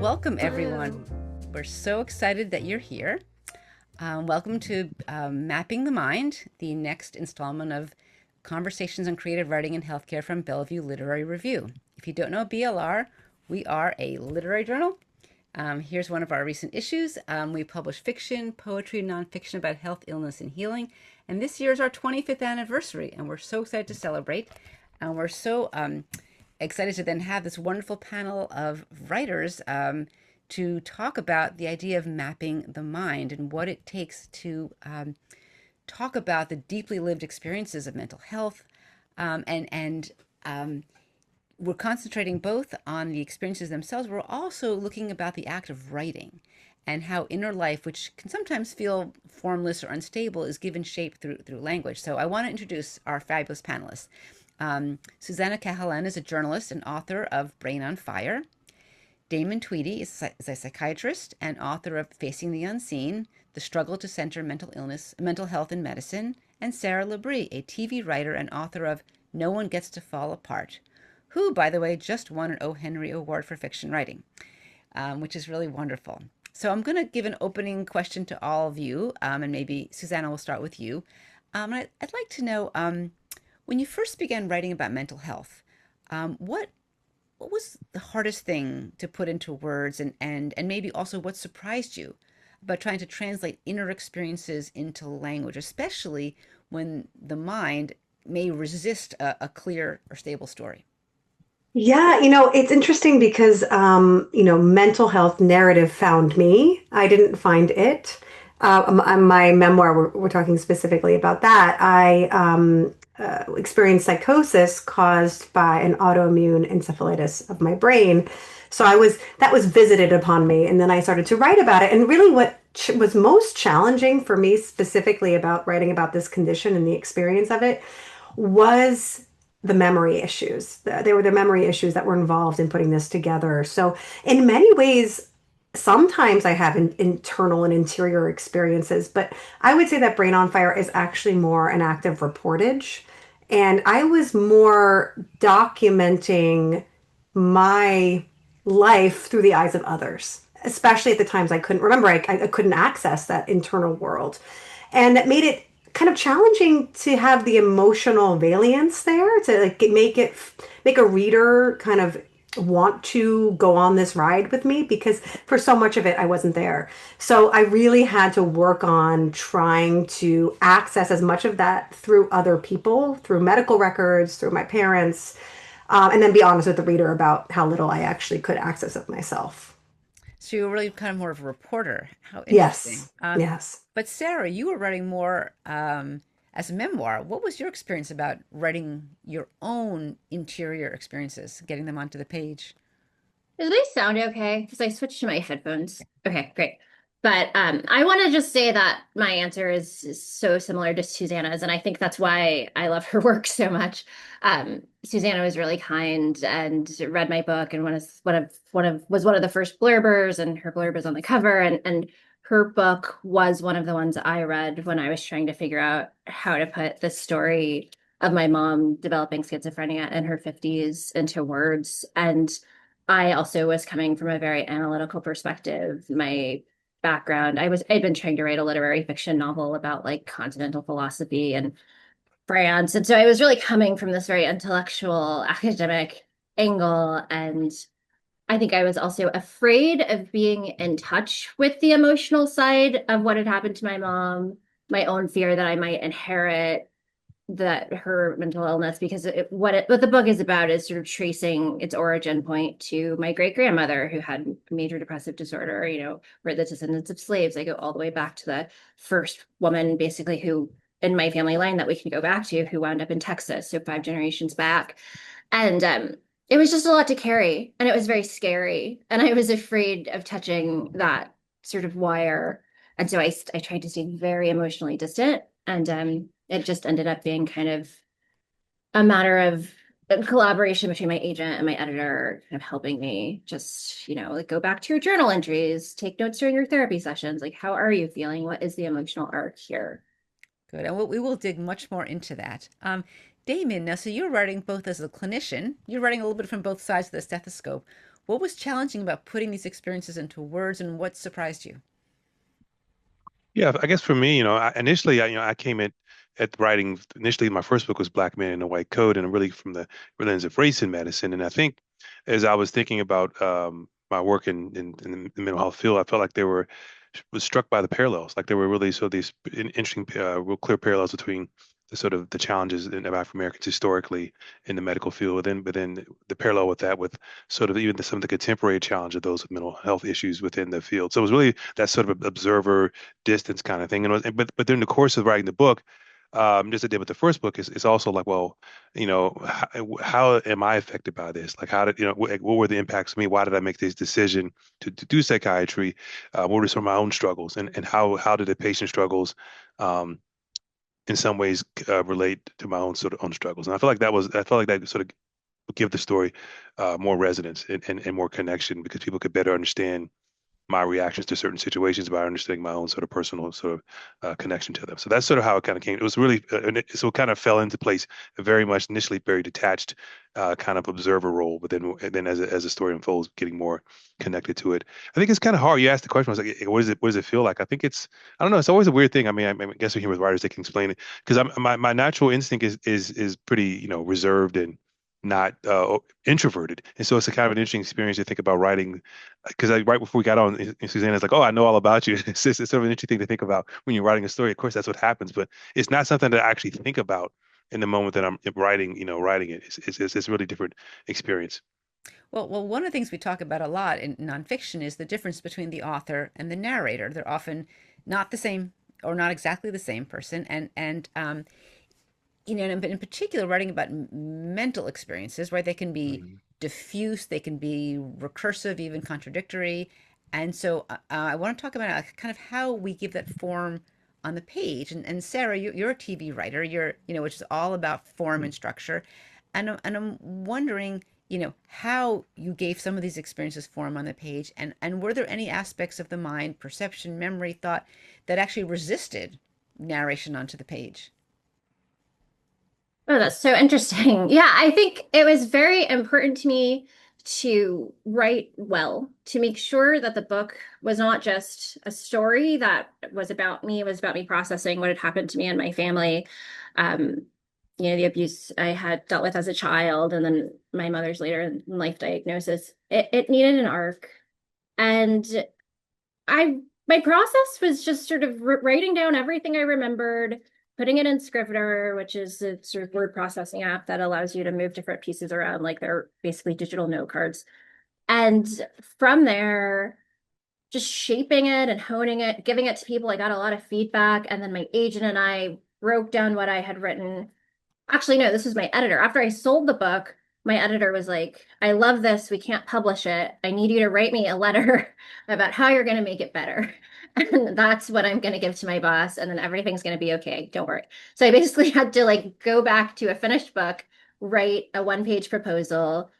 welcome everyone. We're so excited that you're here. Welcome to Mapping the Mind, the next installment of Conversations on Creative Writing and Healthcare from Bellevue Literary Review. If you don't know BLR, we are a literary journal. Here's one of our recent issues. We publish fiction, poetry, and nonfiction about health, illness, and healing. And this year is our 25th anniversary, and we're so excited to celebrate. And we're so excited to then have this wonderful panel of writers to talk about the idea of mapping the mind and what it takes to talk about the deeply lived experiences of mental health. And we're concentrating both on the experiences themselves. We're also looking about the act of writing and how inner life, which can sometimes feel formless or unstable, is given shape through language. So I want to introduce our fabulous panelists. Susannah Cahalan is a journalist and author of Brain on Fire. Damon Tweedy is a psychiatrist and author of Facing the Unseen, The Struggle to Center Mental Health in Medicine, and Sarah LaBrie, a TV writer and author of No One Gets to Fall Apart, who, by the way, just won an O. Henry Award for fiction writing, which is really wonderful. So I'm going to give an opening question to all of you, and maybe Susannah will start with you. I'd like to know, when you first began writing about mental health, what was the hardest thing to put into words, and maybe also what surprised you about trying to translate inner experiences into language, especially when the mind may resist a clear or stable story? Yeah, it's interesting because, mental health narrative found me. I didn't find it. My memoir, we're talking specifically about that. I experienced psychosis caused by an autoimmune encephalitis of my brain. So that was visited upon me. And then I started to write about it. And really what was most challenging for me specifically about writing about this condition and the experience of it was the memory issues. They were the memory issues that were involved in putting this together. So in many ways, sometimes I have internal and interior experiences, but I would say that Brain on Fire is actually more an act of reportage. And I was more documenting my life through the eyes of others, especially at the times I couldn't remember, I couldn't access that internal world. And that made it kind of challenging to have the emotional valiance there to make a reader kind of want to go on this ride with me, because for so much of it I wasn't there. So I really had to work on trying to access as much of that through other people, through medical records, through my parents, and then be honest with the reader about how little I actually could access it myself. So you were really kind of more of a reporter. How interesting. Yes, yes. But Sarah, you were writing more as a memoir. What was your experience about writing your own interior experiences, getting them onto the page? Does they sound okay? Because I switched to my headphones. Okay, great. But I want to just say that my answer is so similar to Susanna's, and I think that's why I love her work so much. Susanna was really kind and read my book, and was one of the first blurbers, and her blurb is on the cover, and her book was one of the ones I read when I was trying to figure out how to put the story of my mom developing schizophrenia in her 50s into words. And I also was coming from a very analytical perspective. My background, I'd been trying to write a literary fiction novel about like continental philosophy and France. And so I was really coming from this very intellectual academic angle. And I think I was also afraid of being in touch with the emotional side of what had happened to my mom, my own fear that I might inherit that her mental illness, because what the book is about is sort of tracing its origin point to my great grandmother who had major depressive disorder. We're the descendants of slaves. I go all the way back to the first woman basically who in my family line that we can go back to, who wound up in Texas, so 5 generations back. And it was just a lot to carry, and it was very scary, and I was afraid of touching that sort of wire. And so I tried to stay very emotionally distant, and it just ended up being kind of a matter of collaboration between my agent and my editor, kind of helping me just, like go back to your journal entries, take notes during your therapy sessions. Like, how are you feeling? What is the emotional arc here? Good. And we will dig much more into that. Damon, now, so you're writing both as a clinician, you're writing a little bit from both sides of the stethoscope. What was challenging about putting these experiences into words, and what surprised you? Yeah, I guess for me, initially, I came at writing. Initially, my first book was Black Man in a White Coat, and really from the lens of race in medicine. And I think as I was thinking about my work in the mental health field, I felt like was struck by the parallels. Like there were really sort of these interesting, real clear parallels between the sort of the challenges of African Americans historically in the medical field, but then the parallel with that with sort of even some of the contemporary challenge of those with mental health issues within the field. So it was really that sort of observer distance kind of thing. But during the course of writing the book, just as I did with the first book, is also like, well, how am I affected by this? Like, how did what were the impacts of me? Why did I make this decision to do psychiatry? What were some of my own struggles, and how did the patient struggles um, in some ways relate to my own sort of own struggles? And I felt like that sort of would give the story more resonance and more connection because people could better understand my reactions to certain situations by understanding my own sort of personal sort of connection to them. So that's sort of how it kind of came. It was really, so it kind of fell into place very much initially very detached kind of observer role, but then as the story unfolds, getting more connected to it. I think it's kind of hard. You asked the question, I was like, what does it feel like? I think I don't know. It's always a weird thing. I mean, I guess we're here with writers that can explain it because my natural instinct is pretty, reserved and not introverted. And so it's a kind of an interesting experience to think about writing because right before we got on, Susanna's like, "Oh, I know all about you." It's sort of an interesting thing to think about when you're writing a story. Of course, that's what happens, but it's not something that I actually think about in the moment that I'm writing. Writing it. It's a really different experience. Well, one of the things we talk about a lot in nonfiction is the difference between the author and the narrator. They're often not the same or not exactly the same person, and in particular, writing about mental experiences, right? They can be Mhm. diffuse, they can be recursive, even contradictory. And so I want to talk about kind of how we give that form on the page. And Sarah, you're a TV writer, which is all about form and structure. And I'm wondering, how you gave some of these experiences form on the page. And were there any aspects of the mind, perception, memory, thought that actually resisted narration onto the page? Oh, that's so interesting. Yeah, I think it was very important to me to write well, to make sure that the book was not just a story that was about me, it was about me processing what had happened to me and my family. Um, the abuse I had dealt with as a child, and then my mother's later in life diagnosis. It needed an arc. And I my process was just sort of writing down everything I remembered, putting it in Scrivener, which is a sort of word processing app that allows you to move different pieces around, like they're basically digital note cards. And from there, just shaping it and honing it, giving it to people. I got a lot of feedback, and then my agent and I broke down what I had written. Actually, no, this was my editor. After I sold the book, my editor was like, I love this. We can't publish it. I need you to write me a letter about how you're going to make it better. And that's what I'm going to give to my boss. And then everything's going to be okay. Don't worry. So I basically had to like go back to a finished book, write a one-page proposal.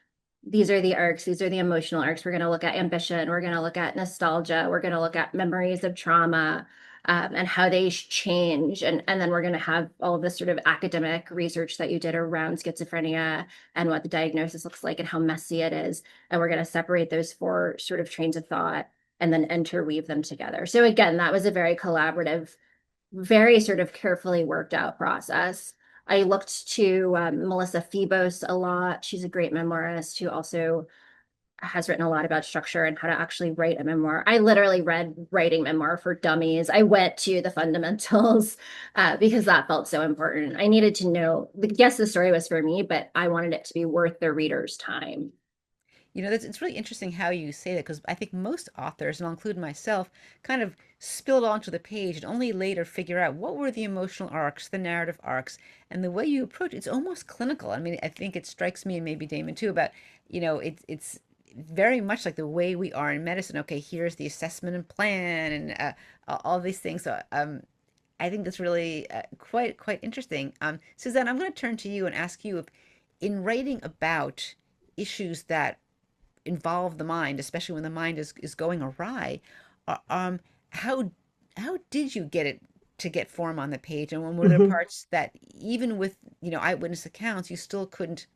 These are the arcs. These are the emotional arcs. We're going to look at ambition. We're going to look at nostalgia. We're going to look at memories of trauma, and how they change. And then we're going to have all of this sort of academic research that you did around schizophrenia and what the diagnosis looks like and how messy it is. And we're going to separate those four sort of trains of thought and then interweave them together. So again, that was a very collaborative, very sort of carefully worked out process. I looked to Melissa Febos a lot. She's a great memoirist who also has written a lot about structure and how to actually write a memoir. I literally read Writing Memoir for Dummies. I went to the fundamentals because that felt so important. I needed to know, yes, the story was for me, but I wanted it to be worth the reader's time. It's really interesting how you say that because I think most authors, and I'll include myself, kind of spill it onto the page and only later figure out what were the emotional arcs, the narrative arcs, and the way you approach it's almost clinical. I mean, I think it strikes me and maybe Damon too about, it's very much like the way we are in medicine. Okay, here's the assessment and plan and all these things. So I think that's really quite interesting. Suzanne, I'm going to turn to you and ask you if, in writing about issues that involve the mind, especially when the mind is going awry. Uh, Um, how how did you get it to get form on the page? And when were there Mhm. parts that even with eyewitness accounts you still couldn't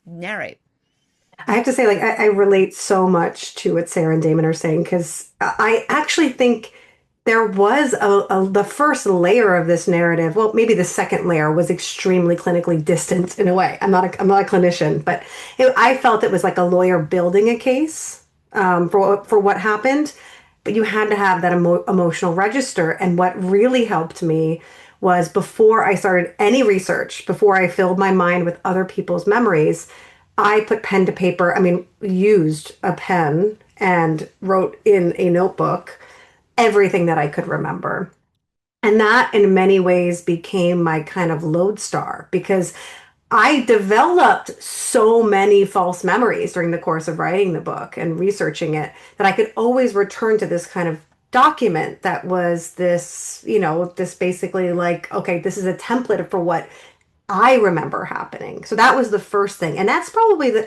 narrate? I have to say, like, I relate so much to what Sarah and Damon are saying because I actually think there was the first layer of this narrative. Well, maybe the second layer was extremely clinically distant in a way. I'm not a clinician, but I felt it was like a lawyer building a case for what happened. But you had to have that emotional register. And what really helped me was before I started any research, before I filled my mind with other people's memories, I put pen to paper. I mean, used a pen and wrote in a notebook everything that I could remember. And that in many ways became my kind of lodestar because I developed so many false memories during the course of writing the book and researching it that I could always return to this kind of document that was this, this basically like, okay, this is a template for what I remember happening. So that was the first thing. And that's probably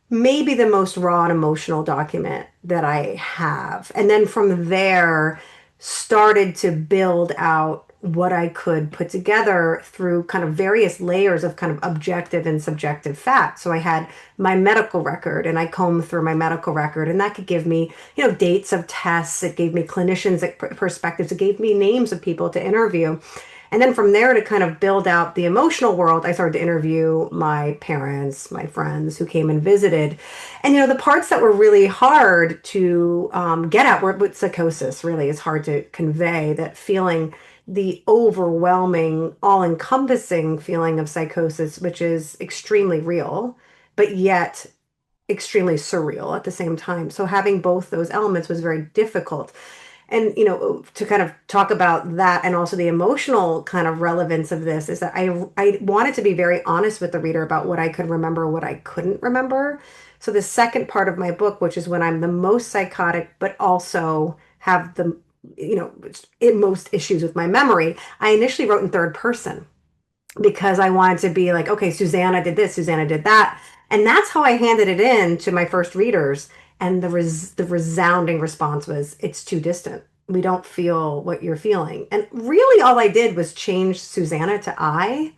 maybe the most raw and emotional document that I have. And then from there, started to build out what I could put together through kind of various layers of kind of objective and subjective facts. So I had my medical record and I combed through my medical record, and that could give me, dates of tests. It gave me clinicians' perspectives. It gave me names of people to interview. And then from there to kind of build out the emotional world, I started to interview my parents, my friends who came and visited. And, the parts that were really hard to get at were with psychosis, really is hard to convey that feeling, the overwhelming, all encompassing feeling of psychosis, which is extremely real, but yet extremely surreal at the same time. So having both those elements was very difficult. And, to kind of talk about that and also the emotional kind of relevance of this is that I wanted to be very honest with the reader about what I could remember, what I couldn't remember. So the second part of my book, which is when I'm the most psychotic, but also have the, most issues with my memory, I initially wrote in third person because I wanted to be like, okay, Susannah did this, Susannah did that. And that's how I handed it in to my first readers. And the resounding response was, it's too distant. We don't feel what you're feeling. And really all I did was change Susannah to I.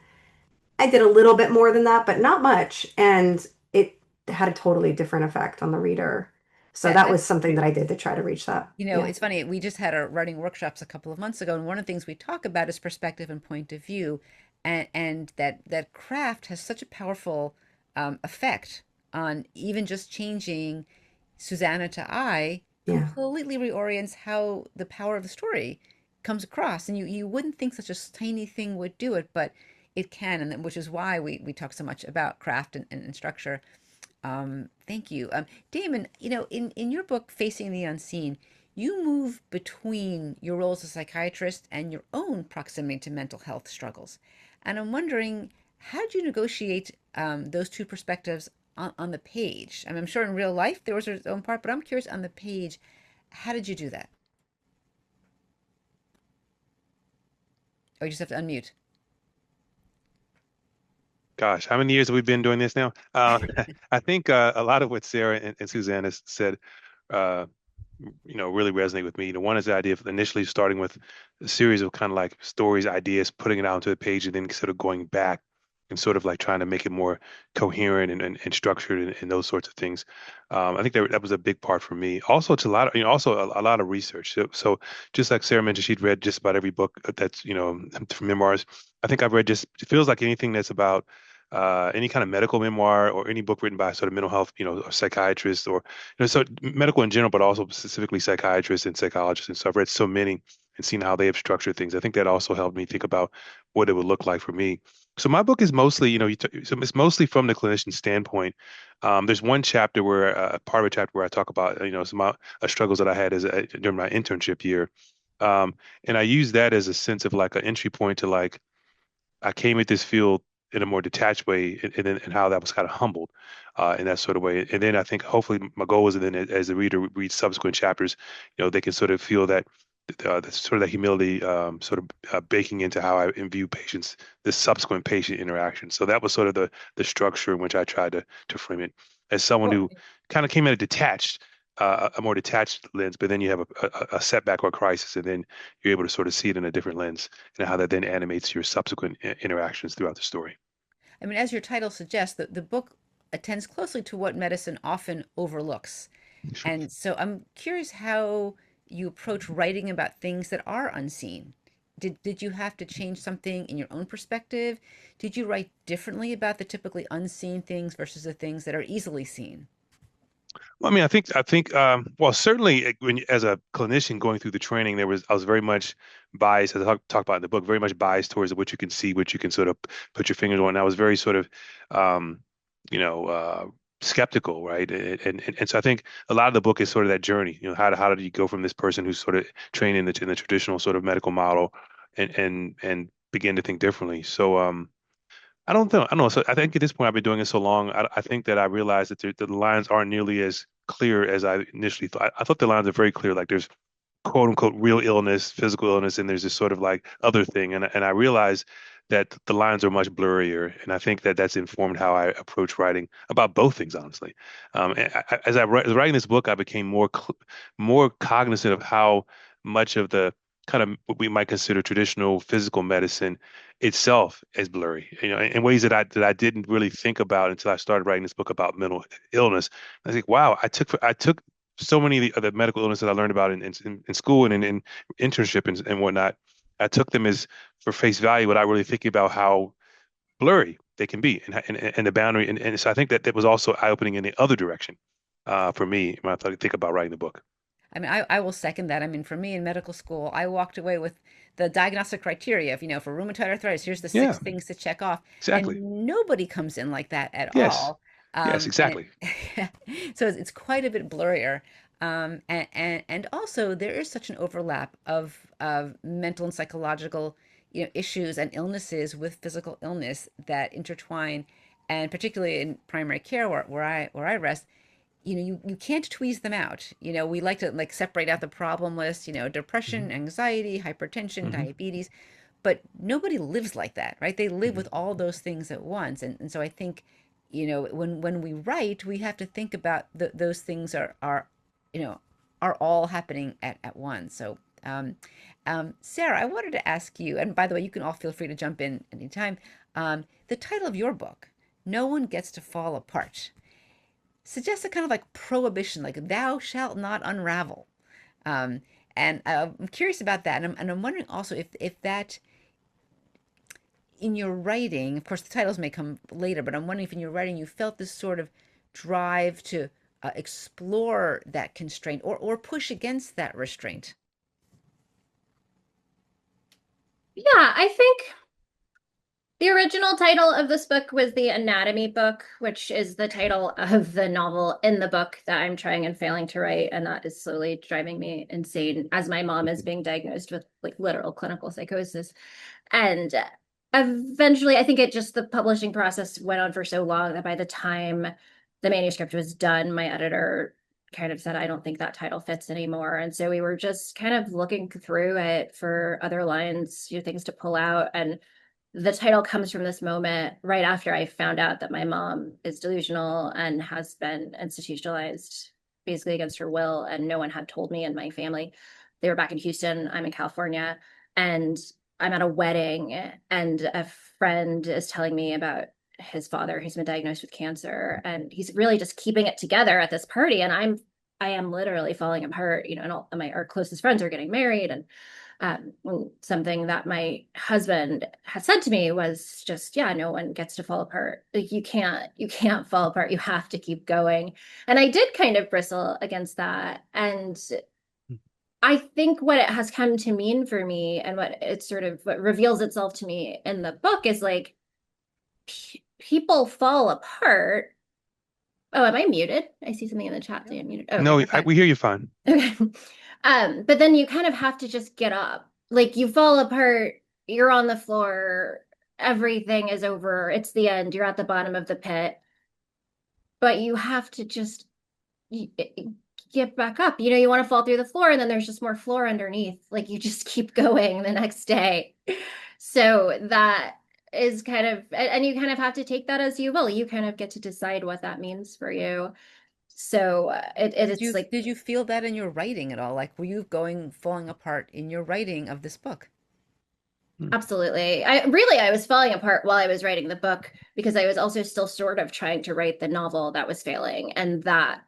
I did a little bit more than that, but not much. And it had a totally different effect on the reader. So That that that was something that I did to try to reach that. Yeah. it's funny. We just had our writing workshops a couple of months ago, and one of the things we talk about is perspective and point of view, and that craft has such a powerful effect on even just changing Susannah to I Yeah. completely reorients how the power of the story comes across. And you wouldn't think such a tiny thing would do it, but it can, and which is why we talk so much about craft and structure. Thank you. Damon, in your book, Facing the Unseen, you move between your role as a psychiatrist and your own proximity to mental health struggles. And I'm wondering, how did you negotiate those two perspectives on the page? I mean, I'm sure in real life there was its own part, but I'm curious on the page, how did you do that? Or you just have to unmute. Gosh, how many years have we been doing this now? I think a lot of what Sarah and Suzanne has said, uh, really resonate with me. One is the idea of initially starting with a series of kind of like stories, ideas, putting it out onto the page, and then sort of going back and sort of like trying to make it more coherent and structured and those sorts of things. I think that was a big part for me. Also, it's a lot of, also a lot of research. So just like Sarah mentioned, she'd read just about every book that's, from memoirs. I think I've read just, it feels like anything that's about any kind of medical memoir or any book written by sort of mental health, or psychiatrists or, so medical in general, but also specifically psychiatrists and psychologists. And so I've read so many and seen how they have structured things. I think that also helped me think about what it would look like for me. So my book is mostly, so it's mostly from the clinician standpoint. There's one chapter where, part of a chapter where I talk about, some struggles that I had during my internship year. And I use that as a sense of like an entry point to like, I came at this field in a more detached way, and how that was kind of humbled in that sort of way. And then I think hopefully my goal is then as the reader reads subsequent chapters, they can sort of feel that sort of that humility sort of baking into how I view patients, this subsequent patient interaction. So that was sort of the structure in which I tried to frame it as someone Well, who kind of came at a detached. A more detached lens, but then you have a setback or crisis, and then you're able to sort of see it in a different lens, and how that then animates your subsequent interactions throughout the story. I mean, as your title suggests, the book attends closely to what medicine often overlooks. Sure. And so I'm curious how you approach writing about things that are unseen. Did you have to change something in your own perspective? Did you write differently about the typically unseen things versus the things that are easily seen? Well, I mean, well, certainly as a clinician going through the training, I was very much biased, as I talk about in the book, very much biased towards what you can see, what you can sort of put your fingers on. I was very sort of, um, you know, skeptical, right? And so I think a lot of the book is sort of that journey. How did you go from this person who's sort of trained in the traditional sort of medical model, and begin to think differently. So, I don't know. I don't know. So I think at this point I've been doing it so long. I think that I realized that the lines aren't nearly as clear as I initially thought. I thought the lines are very clear. Like there's quote unquote real illness, physical illness, and there's this sort of like other thing. And I realized that the lines are much blurrier, and I think that that's informed how I approach writing about both things, honestly. As was writing this book, I became more cognizant of how much of the kind of what we might consider traditional physical medicine itself is blurry, in ways that I didn't really think about until I started writing this book about mental illness. I was like, wow, I took so many of the medical illness that I learned about in school and in internship and whatnot. I took them as for face value without really thinking about how blurry they can be and the boundary. And so I think that was also eye-opening in the other direction for me when I think about writing the book. I mean, I will second that. I mean, for me in medical school, I walked away with the diagnostic criteria of, for rheumatoid arthritis, here's the Yeah, six things to check off. exactly. And nobody comes in like that at Yes. all. Yes, And exactly. so it's quite a bit blurrier. And also there is such an overlap of mental and psychological, issues and illnesses with physical illness that intertwine. And particularly in primary care where I rest, you can't tweeze them out. We like to like separate out the problem list, Hmm. depression, anxiety, hypertension, Hmm. diabetes, but nobody lives like that, right? They live Hmm. with all those things at once. And so I think, when we write, we have to think about those things you know, are all happening at once. So, Sarah, I wanted to ask you, and by the way, you can all feel free to jump in anytime. The title of your book, No One Gets to Fall Apart, suggests a kind of like prohibition, like thou shalt not unravel. Um, and I'm curious about that. And I'm wondering also if that in your writing, of course, the titles may come later, but I'm wondering if in your writing you felt this sort of drive to explore that constraint or push against that restraint. Yeah, I think the original title of this book was The Anatomy Book, which is the title of the novel in the book that I'm trying and failing to write. And that is slowly driving me insane as my mom is being diagnosed with like literal clinical psychosis. And eventually, I think the publishing process went on for so long that by the time the manuscript was done, my editor kind of said, I don't think that title fits anymore. And so we were just kind of looking through it for other lines, things to pull out. And the title comes from this moment right after I found out that my mom is delusional and has been institutionalized basically against her will. And no one had told me in my family. They were back in Houston. I'm in California. And I'm at a wedding, and a friend is telling me about his father who's been diagnosed with cancer. And he's really just keeping it together at this party. And I am literally falling apart, and all our closest friends are getting married. And something that my husband had said to me was just, yeah, no one gets to fall apart. Like you can't fall apart. You have to keep going. And I did kind of bristle against that. And I think what it has come to mean for me and what reveals itself to me in the book is like people fall apart. Oh, am I muted? I see something in the chat saying I'm muted. Oh, okay, No, fine. we hear you fine. Okay. But then you kind of have to just get up. Like you fall apart, you're on the floor, everything is over, it's the end, you're at the bottom of the pit, but you have to just get back up. You want to fall through the floor and then there's just more floor underneath. Like you just keep going the next day. So that is kind of, and you kind of have to take that as you will. You kind of get to decide what that means for you. So Did it's you like, did you feel that in your writing at all? Like were you falling apart in your writing of this book? Absolutely. I was falling apart while I was writing the book because I was also still sort of trying to write the novel that was failing. And that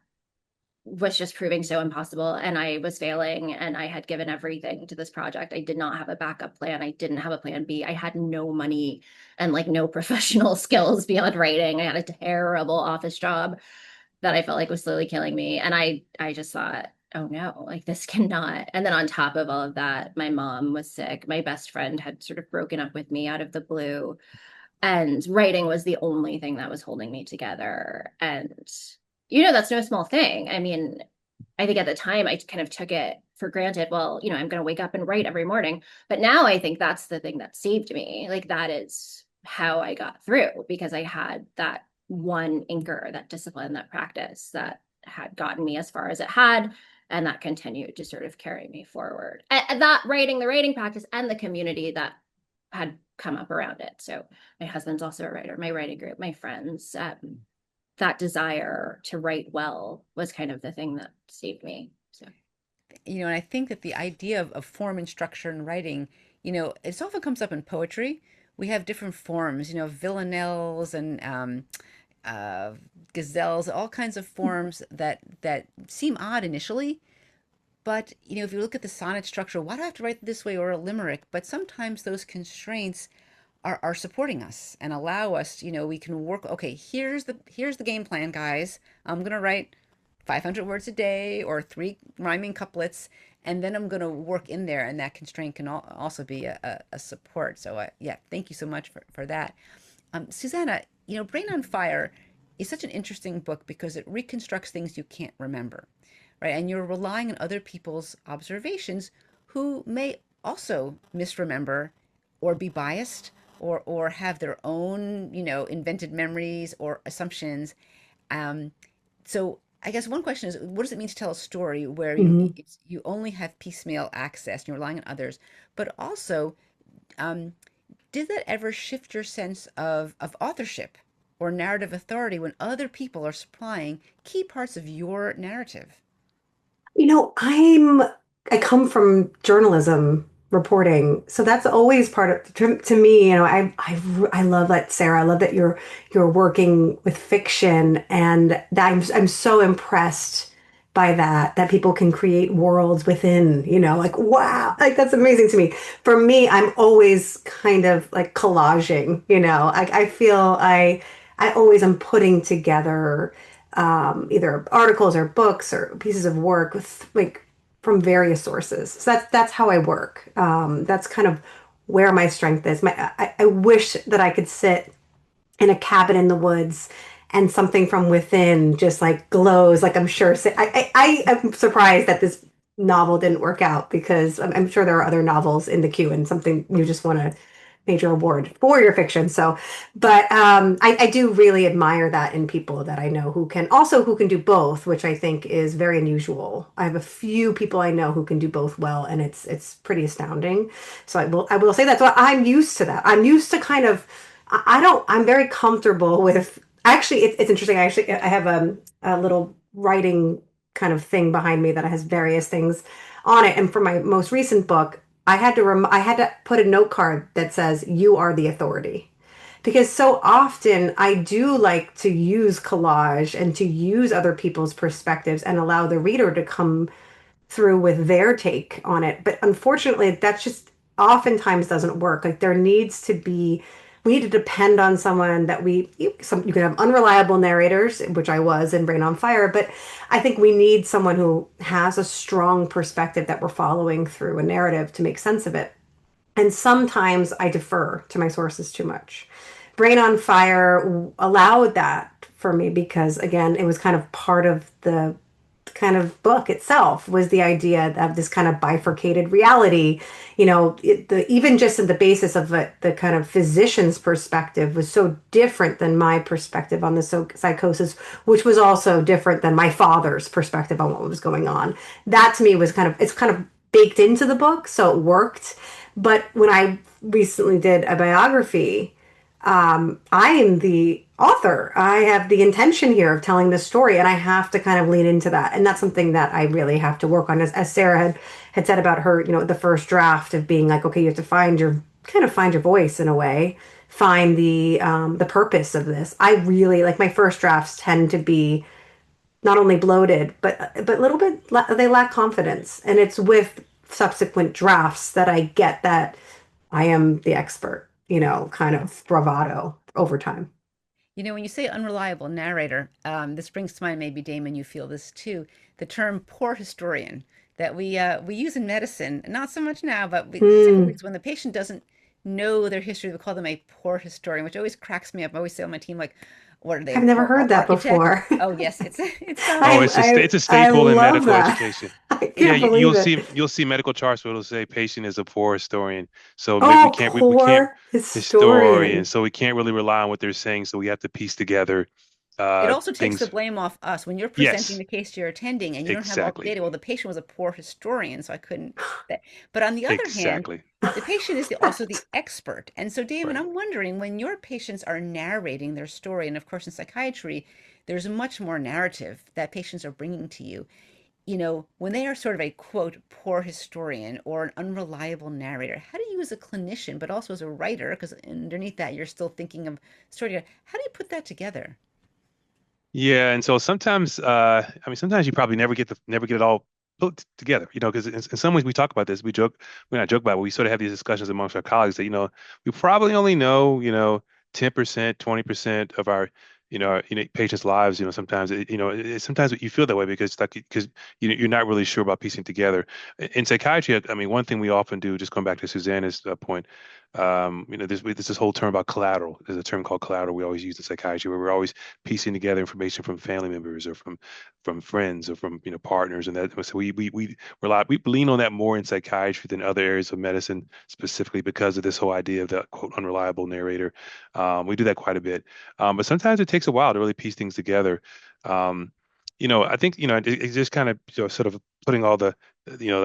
was just proving so impossible. And I was failing and I had given everything to this project. I did not have a backup plan. I didn't have a plan B. I had no money and like no professional skills beyond writing. I had a terrible office job that I felt like was slowly killing me. And I just thought, oh no, like this cannot. And then on top of all of that, my mom was sick. My best friend had sort of broken up with me out of the blue. And writing was the only thing that was holding me together. And, that's no small thing. I mean, I think at the time I kind of took it for granted. Well, I'm going to wake up and write every morning. But now I think that's the thing that saved me. Like that is how I got through because I had that one anchor, that discipline, that practice that had gotten me as far as it had. And that continued to sort of carry me forward. And that the writing practice and the community that had come up around it. So my husband's also a writer, my writing group, my friends, that desire to write well was kind of the thing that saved me. So, And I think that the idea of form and structure in writing, it often comes up in poetry. We have different forms, villanelles and uh, gazelles, all kinds of forms that seem odd initially. But if you look at the sonnet structure, why do I have to write it this way or a limerick? But sometimes those constraints are supporting us and allow us, we can work. Okay, here's the game plan, guys. I'm gonna write 500 words a day or three rhyming couplets, and then I'm gonna work in there, and that constraint can also be a support. So yeah, thank you so much for that. Susannah, Brain on Fire is such an interesting book because it reconstructs things you can't remember, right? And you're relying on other people's observations who may also misremember or be biased or have their own, invented memories or assumptions. Um, so I guess one question is, what does it mean to tell a story where Mhm. you only have piecemeal access and you're relying on others? But also, um, did that ever shift your sense of authorship or narrative authority when other people are supplying key parts of your narrative? You know, I come from journalism reporting, so that's always part of to me. I love that, Sarah. I love that you're working with fiction, and that I'm so impressed by that people can create worlds within. Like wow, like that's amazing to me. For me, I'm always kind of like collaging. I feel I always am putting together either articles or books or pieces of work with like from various sources. So that's how I work. That's kind of where my strength is. I wish that I could sit in a cabin in the woods and something from within just like glows. Like I'm sure. I am surprised that this novel didn't work out because I'm sure there are other novels in the queue and something you just want a major award for your fiction. So, but I do really admire that in people that I know who can do both, which I think is very unusual. I have a few people I know who can do both well, and it's pretty astounding. So I will say that's what I'm used to that. I'm used to kind of I don't I'm very comfortable with actually it's interesting. I have a little writing kind of thing behind me that has various things on it. And for my most recent book, I had to put a note card that says you are the authority. Because so often I do like to use collage and to use other people's perspectives and allow the reader to come through with their take on it. But unfortunately, that's just oftentimes doesn't work. Like we need to depend on someone that you can have unreliable narrators, which I was in Brain on Fire, but I think we need someone who has a strong perspective that we're following through a narrative to make sense of it. And sometimes I defer to my sources too much. Brain on Fire allowed that for me because, again, it was kind of part of the kind of book itself was the idea of this kind of bifurcated reality. Even just in the basis of the kind of physician's perspective was so different than my perspective on the psychosis, which was also different than my father's perspective on what was going on. That to me was it's kind of baked into the book, so it worked. But when I recently did a biography, I am the author. I have the intention here of telling this story, and I have to kind of lean into that. And that's something that I really have to work on. As Sarah had said about her, the first draft of being like, okay, you have to find your kind of find your voice in a way, find the purpose of this. I really like my first drafts tend to be not only bloated, but a little bit they lack confidence, and it's with subsequent drafts that I get that I am the expert, kind of bravado over time. You know, when you say unreliable narrator, this brings to mind, maybe Damon, you feel this too, the term poor historian that we use in medicine, not so much now, but Hmm. typically it's when the patient doesn't know their history, we call them a poor historian, which always cracks me up. I always say on my team, like, what are they, a I've never poor heard that architect? before. Oh yes, it's so Oh, true. it's a I staple in love medical that. education. I Yeah, can't believe it. you'll see medical charts where it'll say patient is a poor historian. So we Oh, can't we can't poor historian. historian. So we can't really rely on what they're saying. So we have to piece together It also takes the things. blame off us when you're presenting Yes, the case to your attending and you don't have all the exactly. data. Well, the patient was a poor historian, so I couldn't. That. But on the other hand, Exactly. the patient is also the expert. And so, Damon, Right. I'm wondering when your patients are narrating their story, and of course, in psychiatry, there's much more narrative that patients are bringing to you. You know, when they are sort of a quote, poor historian or an unreliable narrator, how do you, as a clinician, but also as a writer, because underneath that, you're still thinking of story, how do you put that together? Yeah, and so sometimes, I mean, sometimes you probably never get it all put together, because in some ways we talk about this. We not joke about it, but we sort of have these discussions amongst our colleagues that, we probably only know, 10%, 20% of our, patients' lives. Sometimes, sometimes you feel that way because you're not really sure about piecing together. In psychiatry, I mean, one thing we often do, just going back to Susanna's point, there's this whole term about collateral. There's a term called collateral we always use in psychiatry, where we're always piecing together information from family members or from friends or from partners, and that so we lean on that more in psychiatry than other areas of medicine, specifically because of this whole idea of the quote unreliable narrator. We do that quite a bit, but sometimes it takes a while to really piece things together. Um, I think it's just kind of sort of putting all the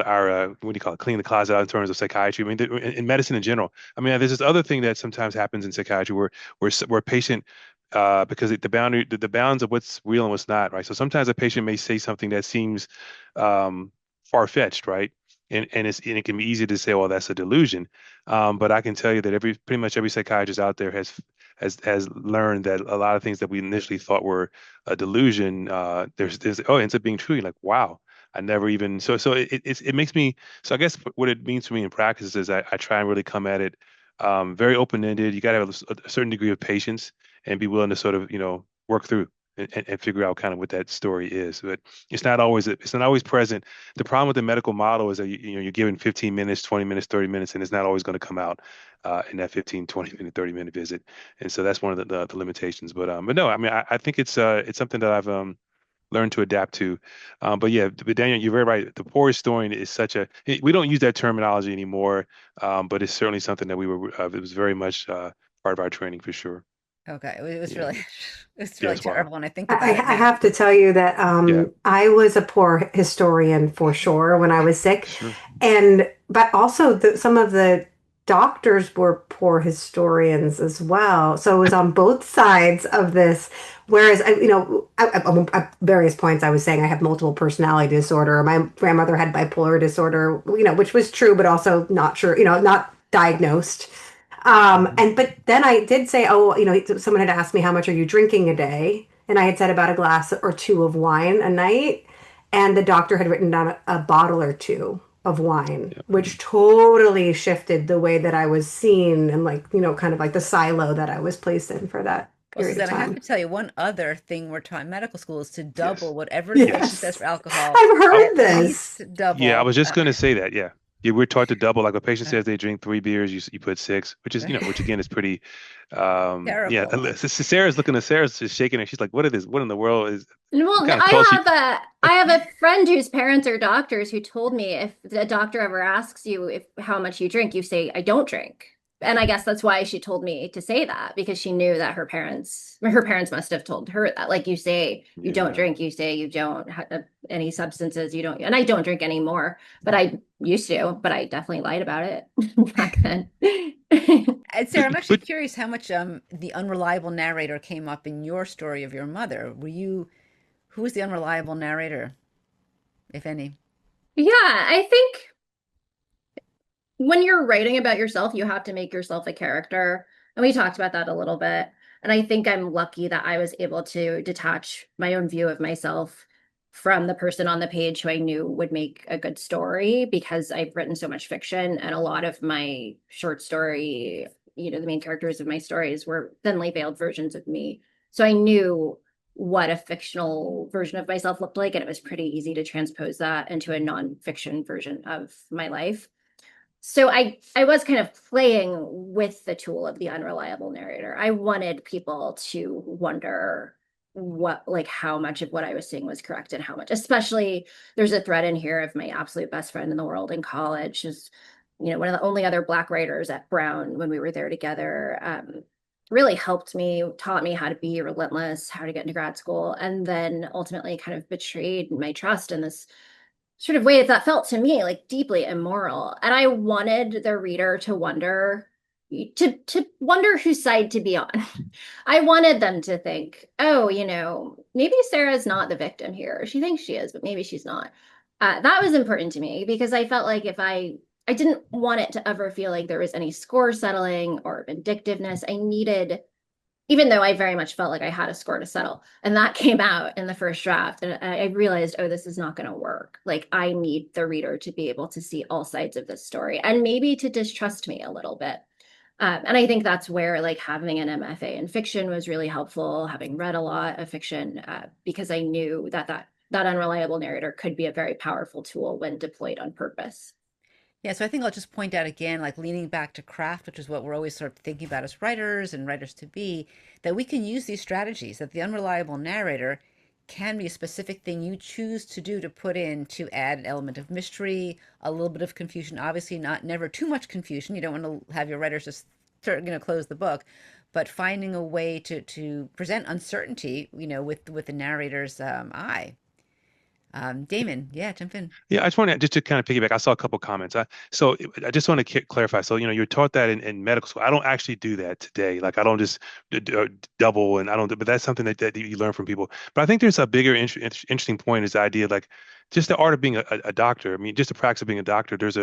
our what do you call it, cleaning the closet out in terms of psychiatry. I mean, in medicine in general. I mean, there's this other thing that sometimes happens in psychiatry where a patient because the bounds of what's real and what's not, right? So sometimes a patient may say something that seems far-fetched, right? And it can be easy to say, well, that's a delusion. But I can tell you that pretty much every psychiatrist out there has learned that a lot of things that we initially thought were a delusion, it ends up being true. You're like, wow, I never even so it makes me so I guess what it means for me in practice is I try and really come at it very open-ended. You got to have a certain degree of patience and be willing to sort of work through and figure out kind of what that story is. But it's not always present. The problem with the medical model is that you're given 15 minutes, 20 minutes, 30 minutes, and it's not always going to come out in that 15, 20 minute, 30-minute visit. And so that's one of the limitations. But no, I mean I think it's something that I've learned to adapt to. But yeah, but Daniel, you're very right. The poor historian is we don't use that terminology anymore, but it's certainly something that it was very much part of our training for sure. Okay, it was Yeah. really it's Yeah, really it's wild. terrible when I think I, about it I now. have to tell you that Yeah, I was a poor historian for sure when I was sick, sure. but also some of the doctors were poor historians as well. So it was on both sides of this. Whereas at various points I was saying I have multiple personality disorder. My grandmother had bipolar disorder, which was true, but also not true. Not diagnosed. Hmm. But then I did say, oh, someone had asked me how much are you drinking a day, and I had said about a glass or two of wine a night, and the doctor had written down a bottle or two of wine, Yeah. which totally shifted the way that I was seen and like, kind of like the silo that I was placed in for that Well, period of Suzanne, I have time. to tell you one other thing we're taught in medical school is to Yes. double whatever the patient Yes. says for Yes, alcohol, I've I, heard at this. least yeah, I double. was just going to say that. Yeah. Yeah, we're taught to double. Like a patient Uh, says they drink 3 beers, you put six, which again is pretty, yeah. Terrible. Sarah's just shaking her. She's like, what is this? What in the world is, what Well, kind of culture? I have a friend whose parents are doctors who told me if the doctor ever asks you if how much you drink, you say, I don't drink. And I guess that's why she told me to say that because she knew that her parents must have told her that. Like you say, you don't Yeah. drink, you say you don't have any substances, you don't, and I don't drink anymore, but I used to, but I definitely lied about it back then. And Sarah, But, I'm actually but curious how much the unreliable narrator came up in your story of your mother. Who was the unreliable narrator, if any? Yeah, I think when you're writing about yourself, you have to make yourself a character. And we talked about that a little bit. And I think I'm lucky that I was able to detach my own view of myself from the person on the page who I knew would make a good story because I've written so much fiction and a lot of my short story, the main characters of my stories were thinly veiled versions of me. So I knew what a fictional version of myself looked like, and it was pretty easy to transpose that into a nonfiction version of my life. So I was kind of playing with the tool of the unreliable narrator. I wanted people to wonder how much of what I was seeing was correct and how much, especially there's a thread in here of my absolute best friend in the world in college, is, one of the only other Black writers at Brown when we were there together. Really helped me, taught me how to be relentless, how to get into grad school, and then ultimately kind of betrayed my trust in this sort of way that felt to me like deeply immoral. And I wanted the reader to wonder whose side to be on. I wanted them to think, oh, maybe Sarah's not the victim here. She thinks she is, but maybe she's not. That was important to me because I felt like if I didn't want it to ever feel like there was any score settling or vindictiveness. I needed, even though I very much felt like I had a score to settle. And that came out in the first draft. And I realized, oh, this is not going to work. Like, I need the reader to be able to see all sides of this story and maybe to distrust me a little bit. And I think that's where like having an MFA in fiction was really helpful, having read a lot of fiction, because I knew that unreliable narrator could be a very powerful tool when deployed on purpose. Yeah, so I think I'll just point out again, like leaning back to craft, which is what we're always sort of thinking about as writers and writers to be, that we can use these strategies, that the unreliable narrator can be a specific thing you choose to do to put in to add an element of mystery, a little bit of confusion. Obviously, not never too much confusion. You don't want to have your writers just close the book, but finding a way to present uncertainty, with the narrator's eye. Damon, yeah, jump in. Yeah, I just want to just to kind of piggyback. I saw a couple comments. I just want to clarify. So, you're taught that in medical school. I don't actually do that today. Like, I don't just double, and I don't. But that's something that you learn from people. But I think there's a bigger interesting point is the idea, like, just the art of being a doctor. I mean, just the practice of being a doctor. There's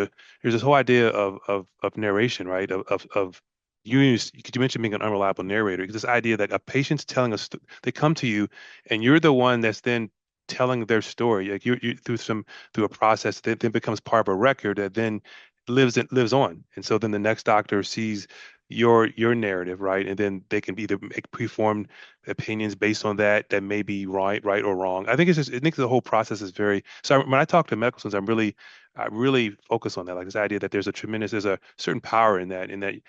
this whole idea of narration, right? Of you mentioned being an unreliable narrator. This idea that a patient's telling us they come to you, and you're the one that's then telling their story, like you through a process that then becomes part of a record that then lives on. And so then the next doctor sees your narrative, right? And then they can either make preformed opinions based on that may be right or wrong. I think the whole process is very, so when I talk to medical students, I really focus on that, like this idea that there's a certain power in that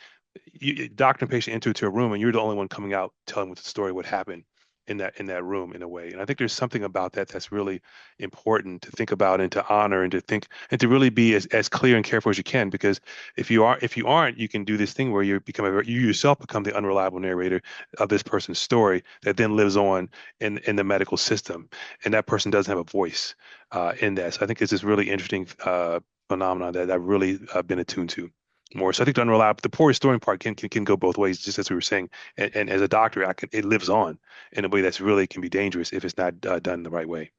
doctor and patient enter into a room and you're the only one coming out telling the story what happened in that room in a way. And I think there's something about that that's really important to think about and to honor and to think and to really be as clear and careful as you can. Because if you aren't, you can do this thing where you yourself become the unreliable narrator of this person's story that then lives on in the medical system, and that person doesn't have a voice in that. So I think it's this really interesting phenomenon that I've really been attuned to more. So I think the poor restoring part can go both ways, just as we were saying. And as a doctor, it lives on in a way that's really can be dangerous if it's not done the right way.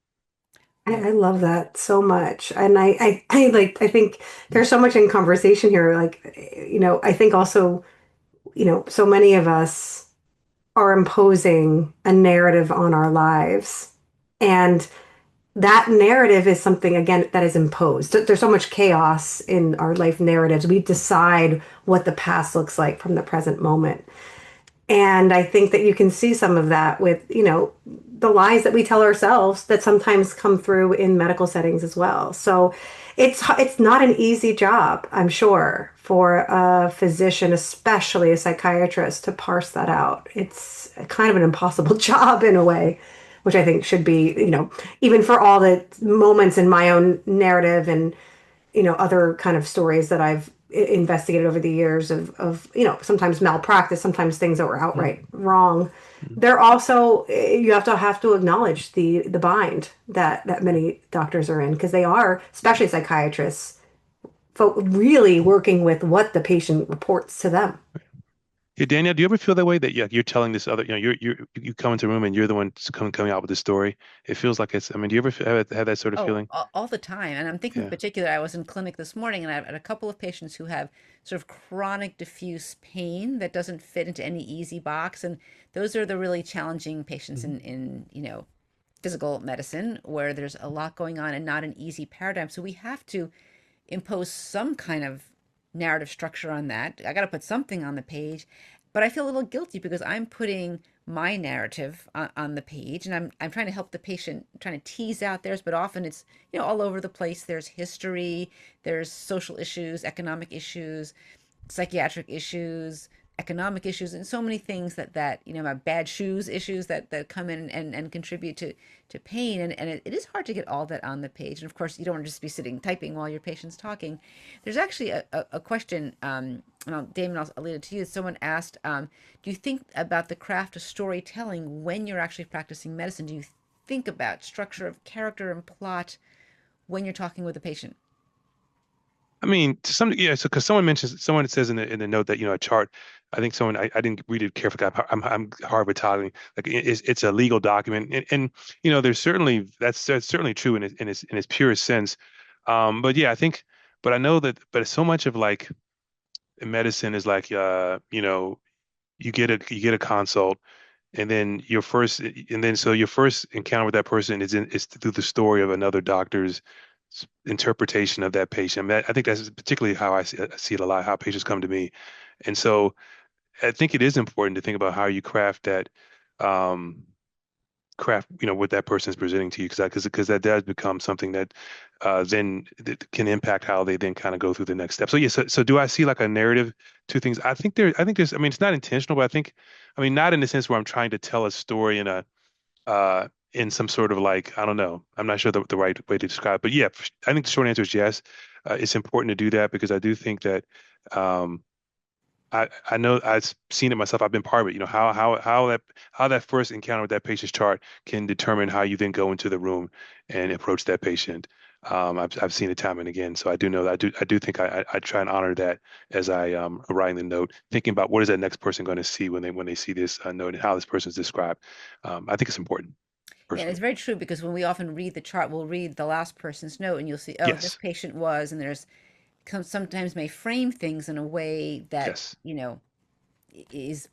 I love that so much. And I think there's so much in conversation here. Like, I think also, so many of us are imposing a narrative on our lives. And that narrative is something, again, that is imposed. There's so much chaos in our life narratives. We decide what the past looks like from the present moment. And I think that you can see some of that with, the lies that we tell ourselves that sometimes come through in medical settings as well. So it's not an easy job, I'm sure, for a physician, especially a psychiatrist, to parse that out. It's kind of an impossible job in a way, which I think should be, even for all the moments in my own narrative and other kind of stories that I've investigated over the years of sometimes malpractice, sometimes things that were outright wrong. They're also, you have to acknowledge the bind that many doctors are in, because they are, especially psychiatrists, really working with what the patient reports to them. Yeah, Danielle, do you ever feel that way that you're telling this other, you come into a room and you're the one coming out with the story? It feels like it's, I mean, do you ever have that sort of Oh, feeling? all the time. And I'm thinking in Yeah. particular, I was in clinic this morning and I've had a couple of patients who have sort of chronic diffuse pain that doesn't fit into any easy box. And those are the really challenging patients Mhm. in physical medicine where there's a lot going on and not an easy paradigm. So we have to impose some kind of narrative structure on that. I got to put something on the page, but I feel a little guilty because I'm putting my narrative on the page and I'm trying to help the patient, trying to tease out theirs, but often it's, all over the place. There's history, there's social issues, economic issues, psychiatric issues, economic issues, and so many things that about bad shoes issues that come in and contribute to pain. And it is hard to get all that on the page. And of course, you don't want to just be sitting typing while your patient's talking. There's actually a question, and Damon, I'll leave it to you. Someone asked, do you think about the craft of storytelling when you're actually practicing medicine? Do you think about structure of character and plot when you're talking with a patient? I mean, to some, yeah, so because someone says in the note that, a chart, I think I didn't read it carefully. I'm hard with titling. Like it's a legal document. And there's certainly, that's certainly true in its purest sense. But yeah, but I know but so much of like medicine is like, you get a consult and then so your first encounter with that person is through the story of another doctor's interpretation of that patient. I mean, I think that's particularly how I see it a lot, how patients come to me. And so I think it is important to think about how you um, craft, what that person is presenting to you, because that does become something that then that can impact how they then kind of go through the next step. So yes, so do I see like a narrative to things? I think there's, I mean, it's not intentional, but I mean, not in the sense where I'm trying to tell a story in some sort of like, I don't know, I'm not sure the right way to describe it, but yeah, I think the short answer is yes. It's important to do that because I do think that um, I know I've seen it myself. I've been part of it. How that first encounter with that patient's chart can determine how you then go into the room and approach that patient. I've seen it time and again, so I do know that. I do think I try and honor that as I writing the note, thinking about what is that next person going to see when they see this note and how this person is described. I think it's important Yeah, and it's personally. very true because when we often read the chart, we'll read the last person's note and you'll see, oh, this Yes, patient was, and there's sometimes may frame things in a way that, yes, is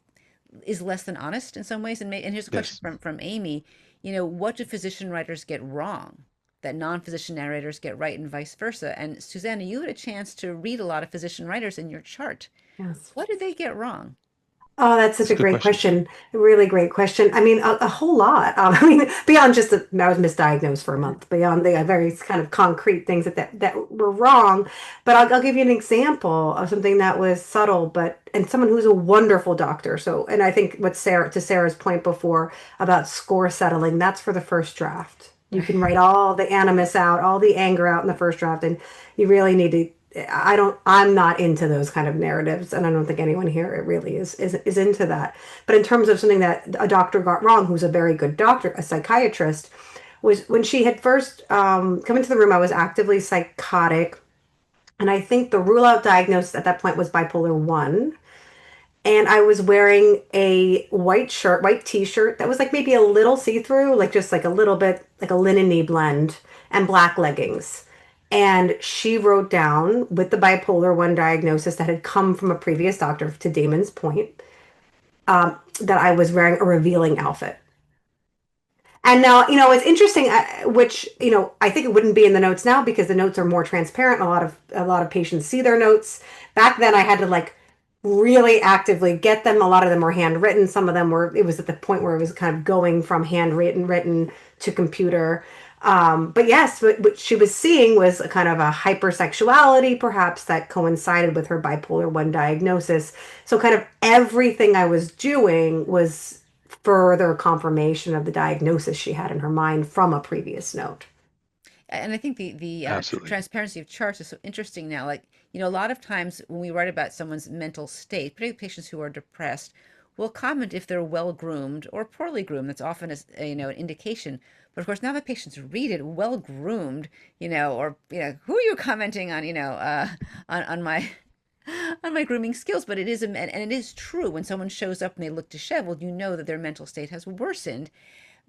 is less than honest in some ways. And here's a question yes. from Amy, what do physician writers get wrong that non-physician narrators get right and vice versa? And Susanna, you had a chance to read a lot of physician writers in your chart. Yes. What did they get wrong? Oh, that's such That's a a good great question. question. A really great question. I mean, a whole lot. I mean, beyond just that I was misdiagnosed for a month, beyond the very kind of concrete things that were wrong. But I'll give you an example of something that was subtle, and someone who's a wonderful doctor. So, and I think to Sarah's point before about score settling, that's for the first draft. You can write all the animus out, all the anger out in the first draft, and you really need to. I'm not into those kind of narratives, and I don't think anyone here it really is into that. But in terms of something that a doctor got wrong, who's a very good doctor, a psychiatrist, was when she had first come into the room, I was actively psychotic. And I think the rule out diagnosis at that point was bipolar 1. And I was wearing a white t-shirt that was like maybe a little see-through, like just like a little bit like a linen-y blend, and black leggings. And she wrote down with the bipolar 1 diagnosis that had come from a previous doctor, to Damon's point, that I was wearing a revealing outfit. And now, it's interesting, which, I think it wouldn't be in the notes now because the notes are more transparent. A lot of patients see their notes. Back then, I had to like really actively get them. A lot of them were handwritten. Some of them were. It was at the point where it was kind of going from written to computer. But yes, what she was seeing was a kind of a hypersexuality, perhaps that coincided with her bipolar 1 diagnosis. So, kind of everything I was doing was further confirmation of the diagnosis she had in her mind from a previous note. And I think the Absolutely. transparency of charts is so interesting now. Like, a lot of times when we write about someone's mental state, particularly patients who are depressed, we'll comment if they're well groomed or poorly groomed. That's often an indication. But of course, now that patients read it, well groomed, or who are you commenting on, on my on my grooming skills, but it is and it is true when someone shows up and they look disheveled, you know that their mental state has worsened.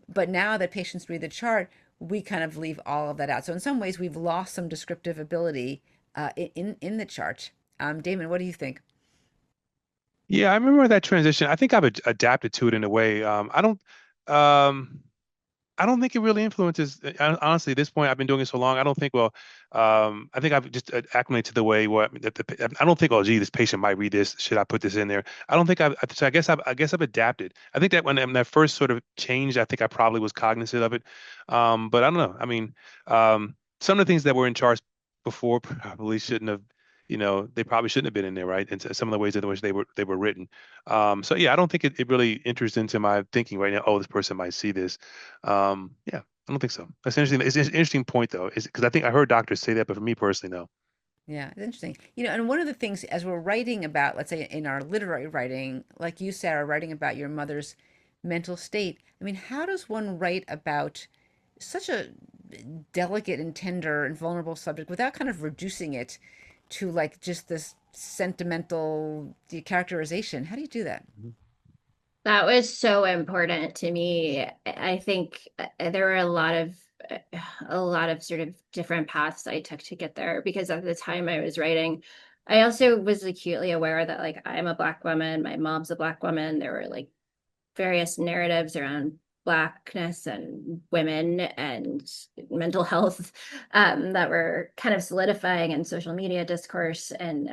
But now that patients read the chart, we kind of leave all of that out. So in some ways, we've lost some descriptive ability in the chart. Damon, what do you think? Yeah, I remember that transition. I think I've adapted to it in a way. Um, I don't think it really influences. Honestly, at this point, I've been doing it so long. I don't think. Well, I think I've just acclimated to the way that I don't think. Oh, gee, this patient might read this. Should I put this in there? I don't think I've. So I guess I've adapted. I think that when that first sort of changed, I think I probably was cognizant of it. But I don't know. I mean, some of the things that were in charts before probably shouldn't have. They probably shouldn't have been in there, right? And some of the ways in which they were written. So yeah, I don't think it really enters into my thinking right now. Oh, this person might see this. Yeah, I don't think so. That's interesting. It's an interesting point though, is because I think I heard doctors say that, but for me personally, no. Yeah, it's interesting. And one of the things as we're writing about, let's say in our literary writing, like you, Sarah, writing about your mother's mental state, I mean, how does one write about such a delicate and tender and vulnerable subject without kind of reducing it to like just this sentimental characterization? How do you do that? That was so important to me. I think there were a lot of sort of different paths I took to get there because at the time I was writing, I also was acutely aware that like I'm a Black woman, my mom's a Black woman. There were like various narratives around Blackness and women and mental health that were kind of solidifying in social media discourse and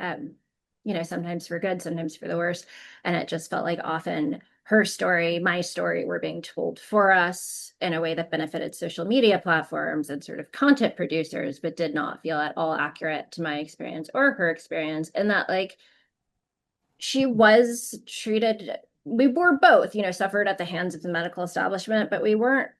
sometimes for good, sometimes for the worse. And it just felt like often her story, my story were being told for us in a way that benefited social media platforms and sort of content producers, but did not feel at all accurate to my experience or her experience. And that like she was treated, we were both, suffered at the hands of the medical establishment, but we weren't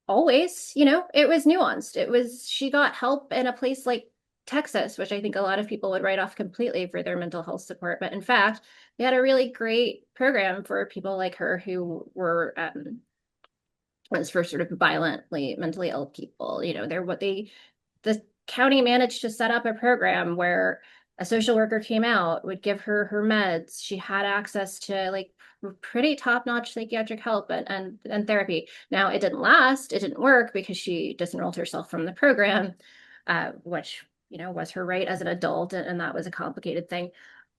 always, it was nuanced. She got help in a place like Texas, which I think a lot of people would write off completely for their mental health support. But in fact, they had a really great program for people like her who were, was for sort of violently mentally ill people. The county managed to set up a program where a social worker came out, would give her her meds. She had access to like pretty top-notch psychiatric help and therapy. Now it didn't last, it didn't work because she disenrolled herself from the program, which was her right as an adult, and that was a complicated thing.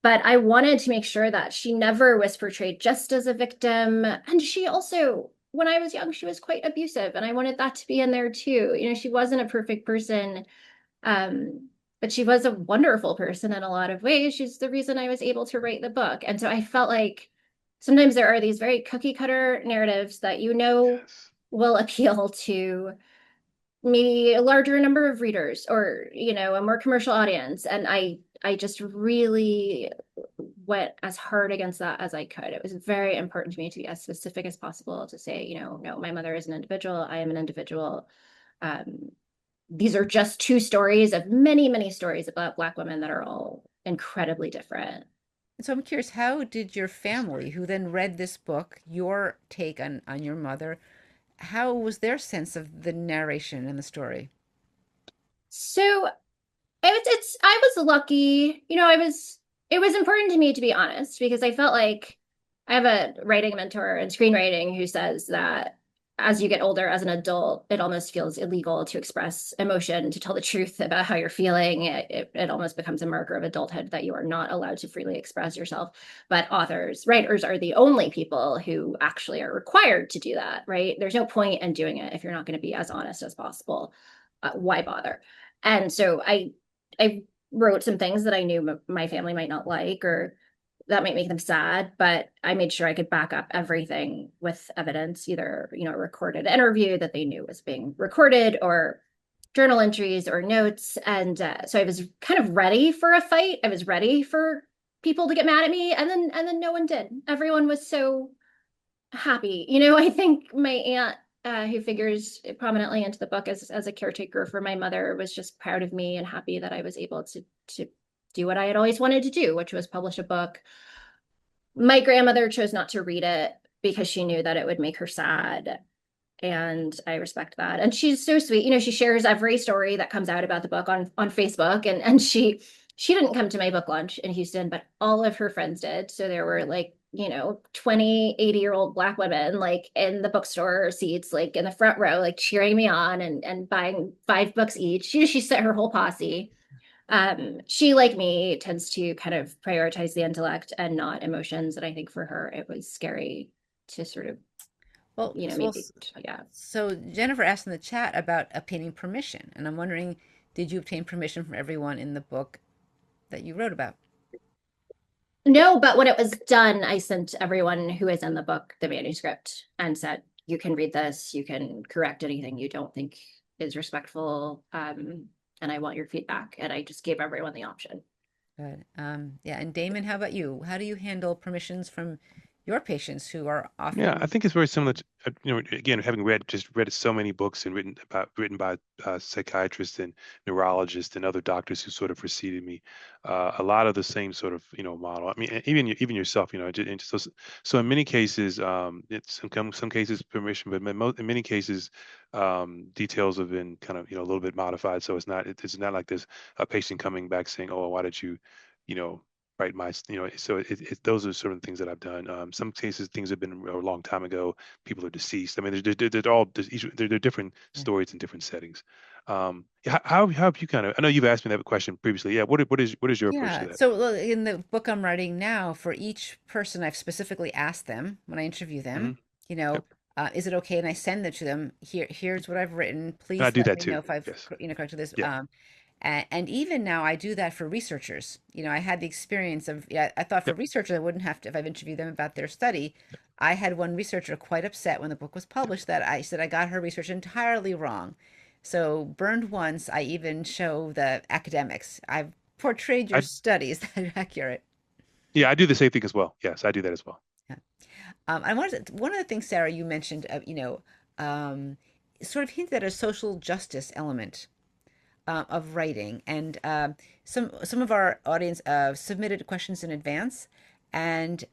But I wanted to make sure that she never was portrayed just as a victim. And she also, when I was young, she was quite abusive, and I wanted that to be in there too. She wasn't a perfect person, but she was a wonderful person in a lot of ways. She's the reason I was able to write the book. And so I felt like sometimes there are these very cookie cutter narratives that Yes. will appeal to maybe a larger number of readers or a more commercial audience, and I just really went as hard against that as I could. It was very important to me to be as specific as possible to say, no, my mother is an individual, I am an individual. These are just two stories of many, many stories about Black women that are all incredibly different. And so I'm curious, how did your That's family, great. who then read this book, your take on your mother, how was their sense of the narration and the story? So I was lucky, it was important to me to be honest because I felt like I have a writing mentor in screenwriting who says that as you get older as an adult, it almost feels illegal to express emotion, to tell the truth about how you're feeling. It almost becomes a marker of adulthood that you are not allowed to freely express yourself. But writers are the only people who actually are required to do that, right? There's no point in doing it if you're not going to be as honest as possible. Why bother? And so I wrote some things that I knew my family might not like or that might make them sad, but I made sure I could back up everything with evidence, either, a recorded interview that they knew was being recorded or journal entries or notes. And so I was kind of ready for a fight. I was ready for people to get mad at me. And then no one did. Everyone was so happy. I think my aunt, who figures prominently into the book as a caretaker for my mother, was just proud of me and happy that I was able to do what I had always wanted to do, which was publish a book. My grandmother chose not to read it because she knew that it would make her sad. And I respect that. And she's so sweet. She shares every story that comes out about the book on Facebook. And she she didn't come to my book launch in Houston, but all of her friends did. So there were like, 20, 80-year-old Black women like in the bookstore seats, like in the front row, like cheering me on and buying 5 books each. She sent her whole posse. She, like me, tends to kind of prioritize the intellect and not emotions. And I think for her, it was scary to sort of, Well, maybe, yeah. so Jennifer asked in the chat about obtaining permission, and I'm wondering, did you obtain permission from everyone in the book that you wrote about? No, but when it was done, I sent everyone who is in the book the manuscript and said, you can read this, you can correct anything you don't think is respectful, and I want your feedback. And I just gave everyone the option. Good. Yeah, and Damon, how about you? How do you handle permissions from your patients who are Yeah, I often, think it's very similar to, again, having read so many books and written by psychiatrists and neurologists and other doctors who sort of preceded me. A lot of the same sort of, model. I mean, even yourself, and so in many cases, it's some cases permission, but in many cases, details have been kind of, a little bit modified. So it's not like there's a patient coming back saying, "Oh, why did you, you know." Right, so those are sort of things that I've done. Some cases, things have been a long time ago. People are deceased. I mean, they're all they're different yeah. stories in different settings. How have you kind of? I know you've asked me that question previously. Yeah, what is your approach to Yeah. that? So look, in the book I'm writing now, for each person, I've specifically asked them when I interview Hmm. them, you Yep. know, is it okay? And I send it to them. Here's what I've written. And I Please do let that me too. know if I've, Yes. corrected this. Yeah. And even now, I do that for researchers. I had the experience of, yeah, I thought for Yep. researchers, I wouldn't have to, if I've interviewed them about their study. I had one researcher quite upset when the book was published that I said I got her research entirely wrong. So, burned once, I even show the academics. I've portrayed your I studies that are accurate. Yeah, I do the same thing as well. Yes, I do that as well. Yeah. I wanted one of the things, Sarah, you mentioned, um, sort of hinted at a social justice element of writing, and some of our audience submitted questions in advance, and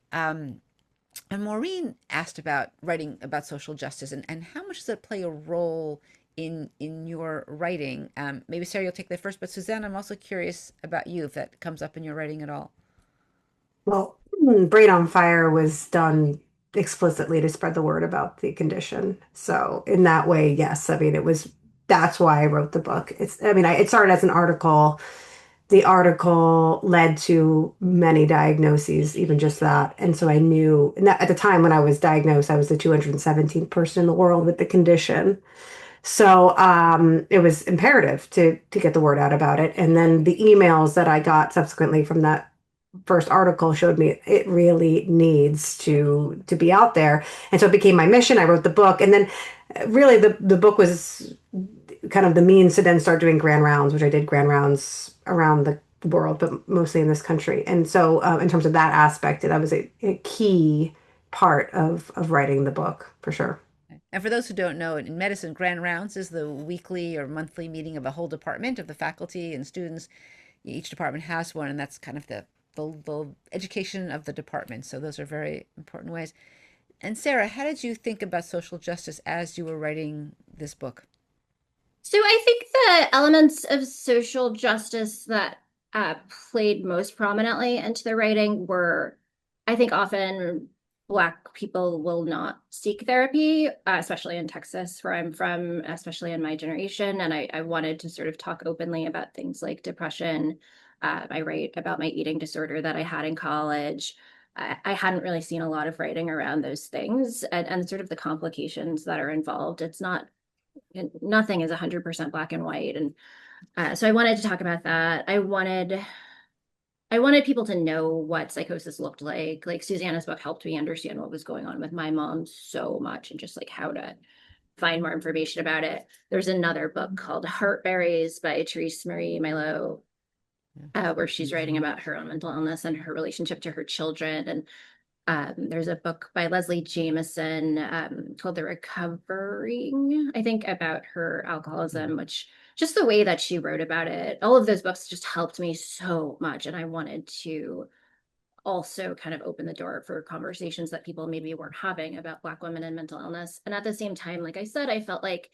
Maureen asked about writing about social justice and how much does it play a role in your writing? Maybe Sarah, you'll take that first, but Suzanne, I'm also curious about you if that comes up in your writing at all. Well, Brain on Fire was done explicitly to spread the word about the condition. So in that way, yes. I mean, that's why I wrote the book. It started as an article. The article led to many diagnoses, even just that. And so I knew, and at the time when I was diagnosed, I was the 217th person in the world with the condition. So it was imperative to get the word out about it. And then the emails that I got subsequently from that first article showed me it really needs to be out there. And so it became my mission. I wrote the book, and then really the book was kind of the means to then start doing grand rounds, which I did grand rounds around the world, but mostly in this country. And so in terms of that aspect, that was a key part of writing the book for sure. And for those who don't know, in medicine, Grand Rounds is the weekly or monthly meeting of a whole department of the faculty and students. Each department has one, and that's kind of the education of the department. So those are very important ways. And Sarah, how did you think about social justice as you were writing this book? So I think the elements of social justice that played most prominently into the writing were, I think, often Black people will not seek therapy, especially in Texas, where I'm from, especially in my generation. And I wanted to sort of talk openly about things like depression. I write about my eating disorder that I had in college. I hadn't really seen a lot of writing around those things and sort of the complications that are involved. It's not nothing is 100% black and white. And so I wanted to talk about that. I wanted people to know what psychosis looked like. Like Susanna's book helped me understand what was going on with my mom so much and just like how to find more information about it. There's another book called Heartberries by Therese Marie Milo, where she's writing about her own mental illness and her relationship to her children. And there's a book by Leslie Jameson called The Recovering, I think, about her alcoholism, which just the way that she wrote about it, all of those books just helped me so much. And I wanted to also kind of open the door for conversations that people maybe weren't having about Black women and mental illness. And at the same time, like I said, I felt like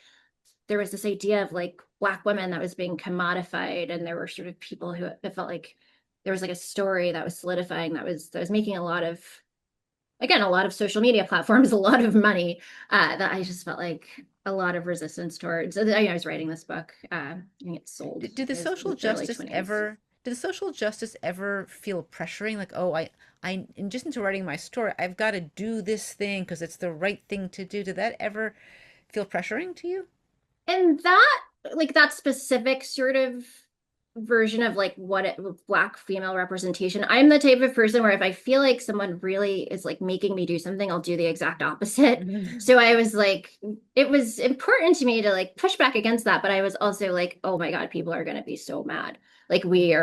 there was this idea of like Black women that was being commodified, and there were sort of people who it felt like there was like a story that was solidifying, that was making a lot of, again, a lot of social media platforms, a lot of money, that I just felt like a lot of resistance towards. I was writing this book, and it sold. Did the It was social the early justice 20s. ever did the social justice ever feel pressuring? Like, oh, I in just into writing my story, I've got to do this thing because it's the right thing to do. Did that ever feel pressuring to you? And that, like that specific sort of version of like what it, Black female representation, I'm the type of person where if I feel like someone really is like making me do something, I'll do the exact opposite. So I was like, it was important to me to like push back against that, but I was also like, oh my God, people are going to be so mad. Like people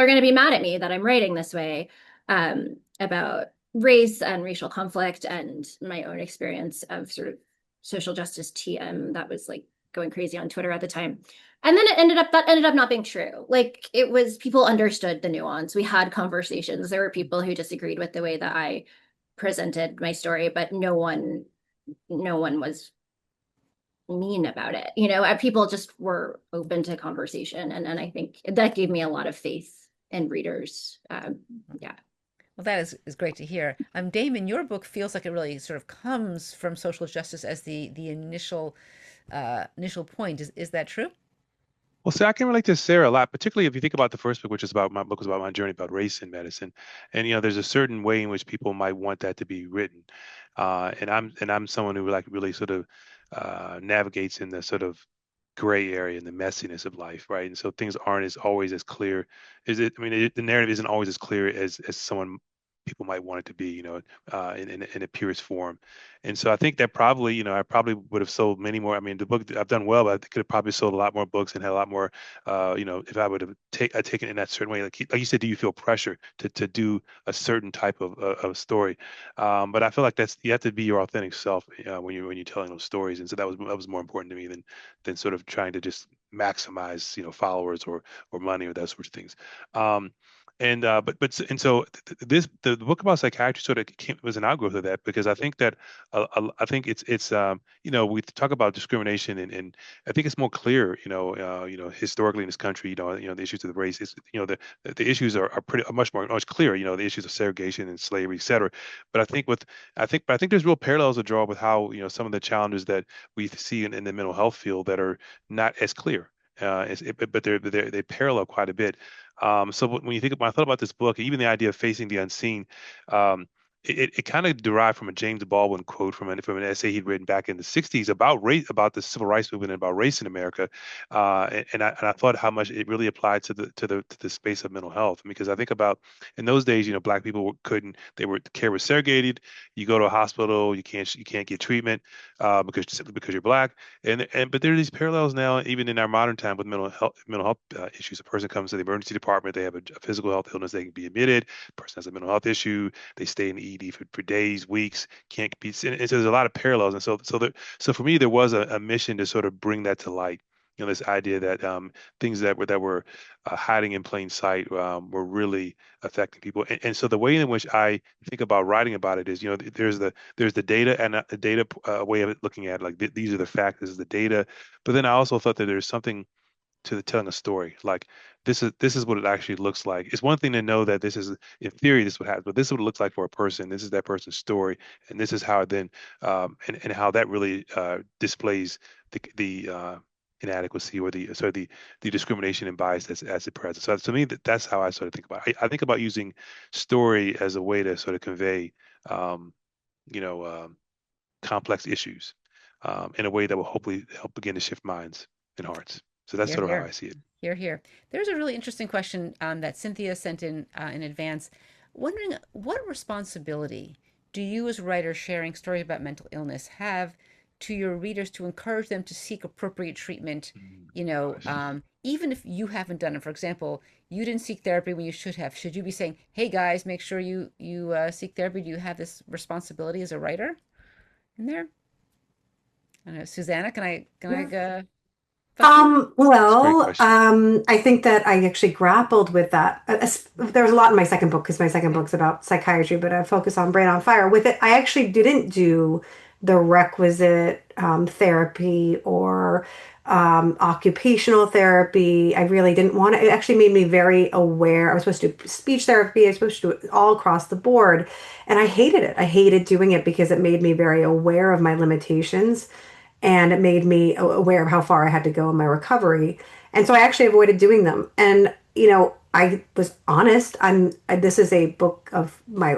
are going to be mad at me that I'm writing this way, about race and racial conflict and my own experience of sort of social justice TM that was like going crazy on Twitter at the time. And then that ended up not being true. Like it was, people understood the nuance. We had conversations. There were people who disagreed with the way that I presented my story, but no one was mean about it. People just were open to conversation. And I think that gave me a lot of faith in readers. Yeah. Well, that is great to hear. Damon, your book feels like it really sort of comes from social justice as the initial point. Is that true? Well, see, I can relate to Sarah a lot, particularly if you think about the first book, which is about my book was about my journey about race in medicine, and there's a certain way in which people might want that to be written, and I'm someone who like really sort of navigates in the sort of gray area and the messiness of life, right? And so things aren't as always as clear. Is it? I mean, the narrative isn't always as clear as someone people might want it to be, in a purest form. And so I think that probably, I probably would have sold many more. I mean, the book I've done well, but I could have probably sold a lot more books and had a lot more, if I would have taken it in that certain way. Like you said, do you feel pressure to do a certain type of story? But I feel like you have to be your authentic self when you're telling those stories. And so that was more important to me than sort of trying to just maximize, followers or money or those sorts of things. Um, and so the book about psychiatry sort of was an outgrowth of that because I think that I think it's we talk about discrimination and I think it's more clear historically in this country the issues of the race is the issues are pretty much clearer, the issues of segregation and slavery, et cetera. But I think there's real parallels to draw with how some of the challenges that we see in the mental health field that are not as clear. But they parallel quite a bit. So when I thought about this book, even the idea of facing the unseen, um, it kind of derived from a James Baldwin quote from an essay he'd written back in the '60s about race, about the civil rights movement and about race in America, and I thought how much it really applied to the space of mental health because I think about in those days, Black people couldn't care was segregated. You go to a hospital, you can't get treatment simply because you're Black, but there are these parallels now, even in our modern time with mental health issues. A person comes to the emergency department, they have a physical health illness, they can be admitted. The person has a mental health issue, they stay in the ED for days, weeks, can't be. And so there's a lot of parallels, and so for me, there was a mission to sort of bring that to light. This idea that things that were hiding in plain sight were really affecting people. And so the way in which I think about writing about it is, there's the data and the data way of it looking at it, like these are the facts, this is the data. But then I also thought that there's something to the telling a story. Like this is what it actually looks like. It's one thing to know that this is in theory this would happen, but this is what it looks like for a person. This is that person's story, and this is how it then and how that really displays the inadequacy or the discrimination and bias that's as it present. So to me, that's how I sort of think about it. I think about using story as a way to sort of convey um, you know complex issues in a way that will hopefully help begin to shift minds and hearts. So that's Here, sort of how here. I see it. Here, here. There's a really interesting question that Cynthia sent in advance, wondering what responsibility do you, as a writer sharing stories about mental illness, have to your readers to encourage them to seek appropriate treatment, Gosh. even if you haven't done it. For example, you didn't seek therapy when you should have. Should you be saying, "Hey guys, make sure you seek therapy"? Do you have this responsibility as a writer in there? I don't know, Susannah, can I butt in? It's a great Well, question. I think that I actually grappled with that. There's a lot in my second book because my second book's about psychiatry, but I focus on Brain on Fire. With it, I actually didn't do the requisite therapy or occupational therapy. I really didn't want it. It actually made me very aware. I was supposed to do speech therapy. I was supposed to do it all across the board. And I hated it. I hated doing it because it made me very aware of my limitations and it made me aware of how far I had to go in my recovery. And so I actually avoided doing them. And, I was honest. this is a book of my,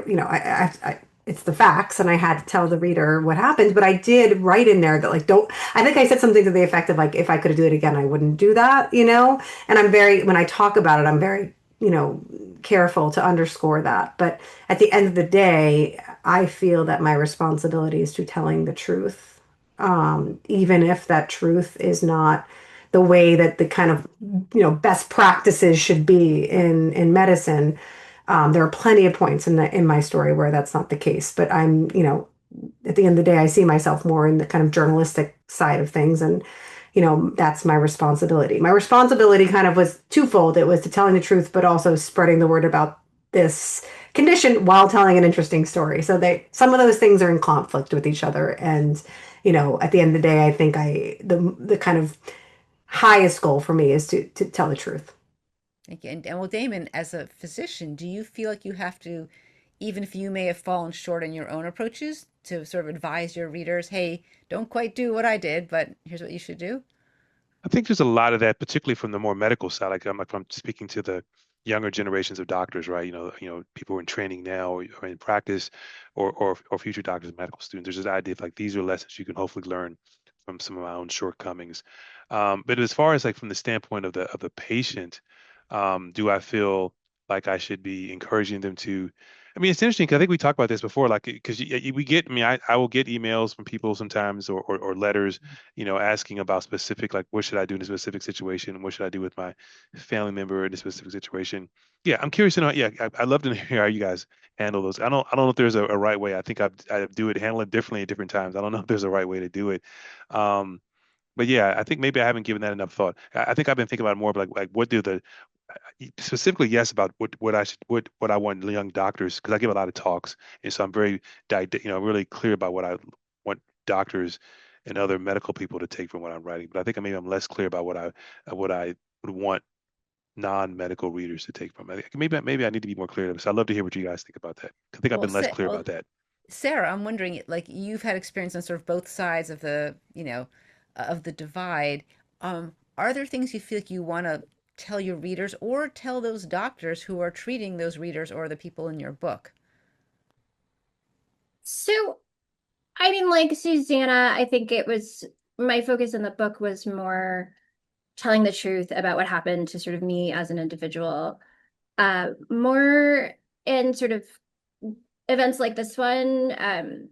it's the facts and I had to tell the reader what happened, but I did write in there that like, don't, I think I said something to the effect of like, if I could do it again, I wouldn't do that. And when I talk about it, I'm very, careful to underscore that. But at the end of the day, I feel that my responsibility is to telling the truth, even if that truth is not the way that the kind of best practices should be in medicine. There are plenty of points in my story where that's not the case, but I'm at the end of the day I see myself more in the kind of journalistic side of things, and that's my responsibility. My responsibility kind of was twofold. It was to telling the truth, but also spreading the word about this condition while telling an interesting story. So some of those things are in conflict with each other, and at the end of the day, I think the kind of highest goal for me is to tell the truth. Thank you. And well, Damon, as a physician, do you feel like you have to, even if you may have fallen short in your own approaches, to sort of advise your readers, hey, don't quite do what I did, but here's what you should do? I think there's a lot of that, particularly from the more medical side. Like I'm speaking to the younger generations of doctors, right? People who are in training now or in practice, or future doctors and medical students. There's this idea of like these are lessons you can hopefully learn from some of my own shortcomings. But as far as like from the standpoint of the patient, do I feel like I should be encouraging them to? I mean, it's interesting because I think we talked about this before, like because we get. I mean, I will get emails from people sometimes or letters, asking about specific, like what should I do in a specific situation, what should I do with my family member in a specific situation. Yeah, I'm curious to know. Yeah, I'd love to hear how you guys handle those. I don't know if there's a right way. I think I do it handle it differently at different times. I don't know if there's a right way to do it. Um, but yeah, I think maybe I haven't given that enough thought. I think I've been thinking about it more of like what do the specifically yes about what I should what I want young doctors, because I give a lot of talks, and so I'm very really clear about what I want doctors and other medical people to take from what I'm writing. But I think maybe I'm less clear about what I would want non-medical readers to take from. I think maybe I need to be more clear. So I'd love to hear what you guys think about that. I think I've Well, been less Sa clear well, about that. Sarah, I'm wondering, like you've had experience on sort of both sides of the, of the divide. Are there things you feel like you want to tell your readers or tell those doctors who are treating those readers or the people in your book? So, I mean, like Susannah, I think it was my focus in the book was more telling the truth about what happened to sort of me as an individual. More in sort of events like this one,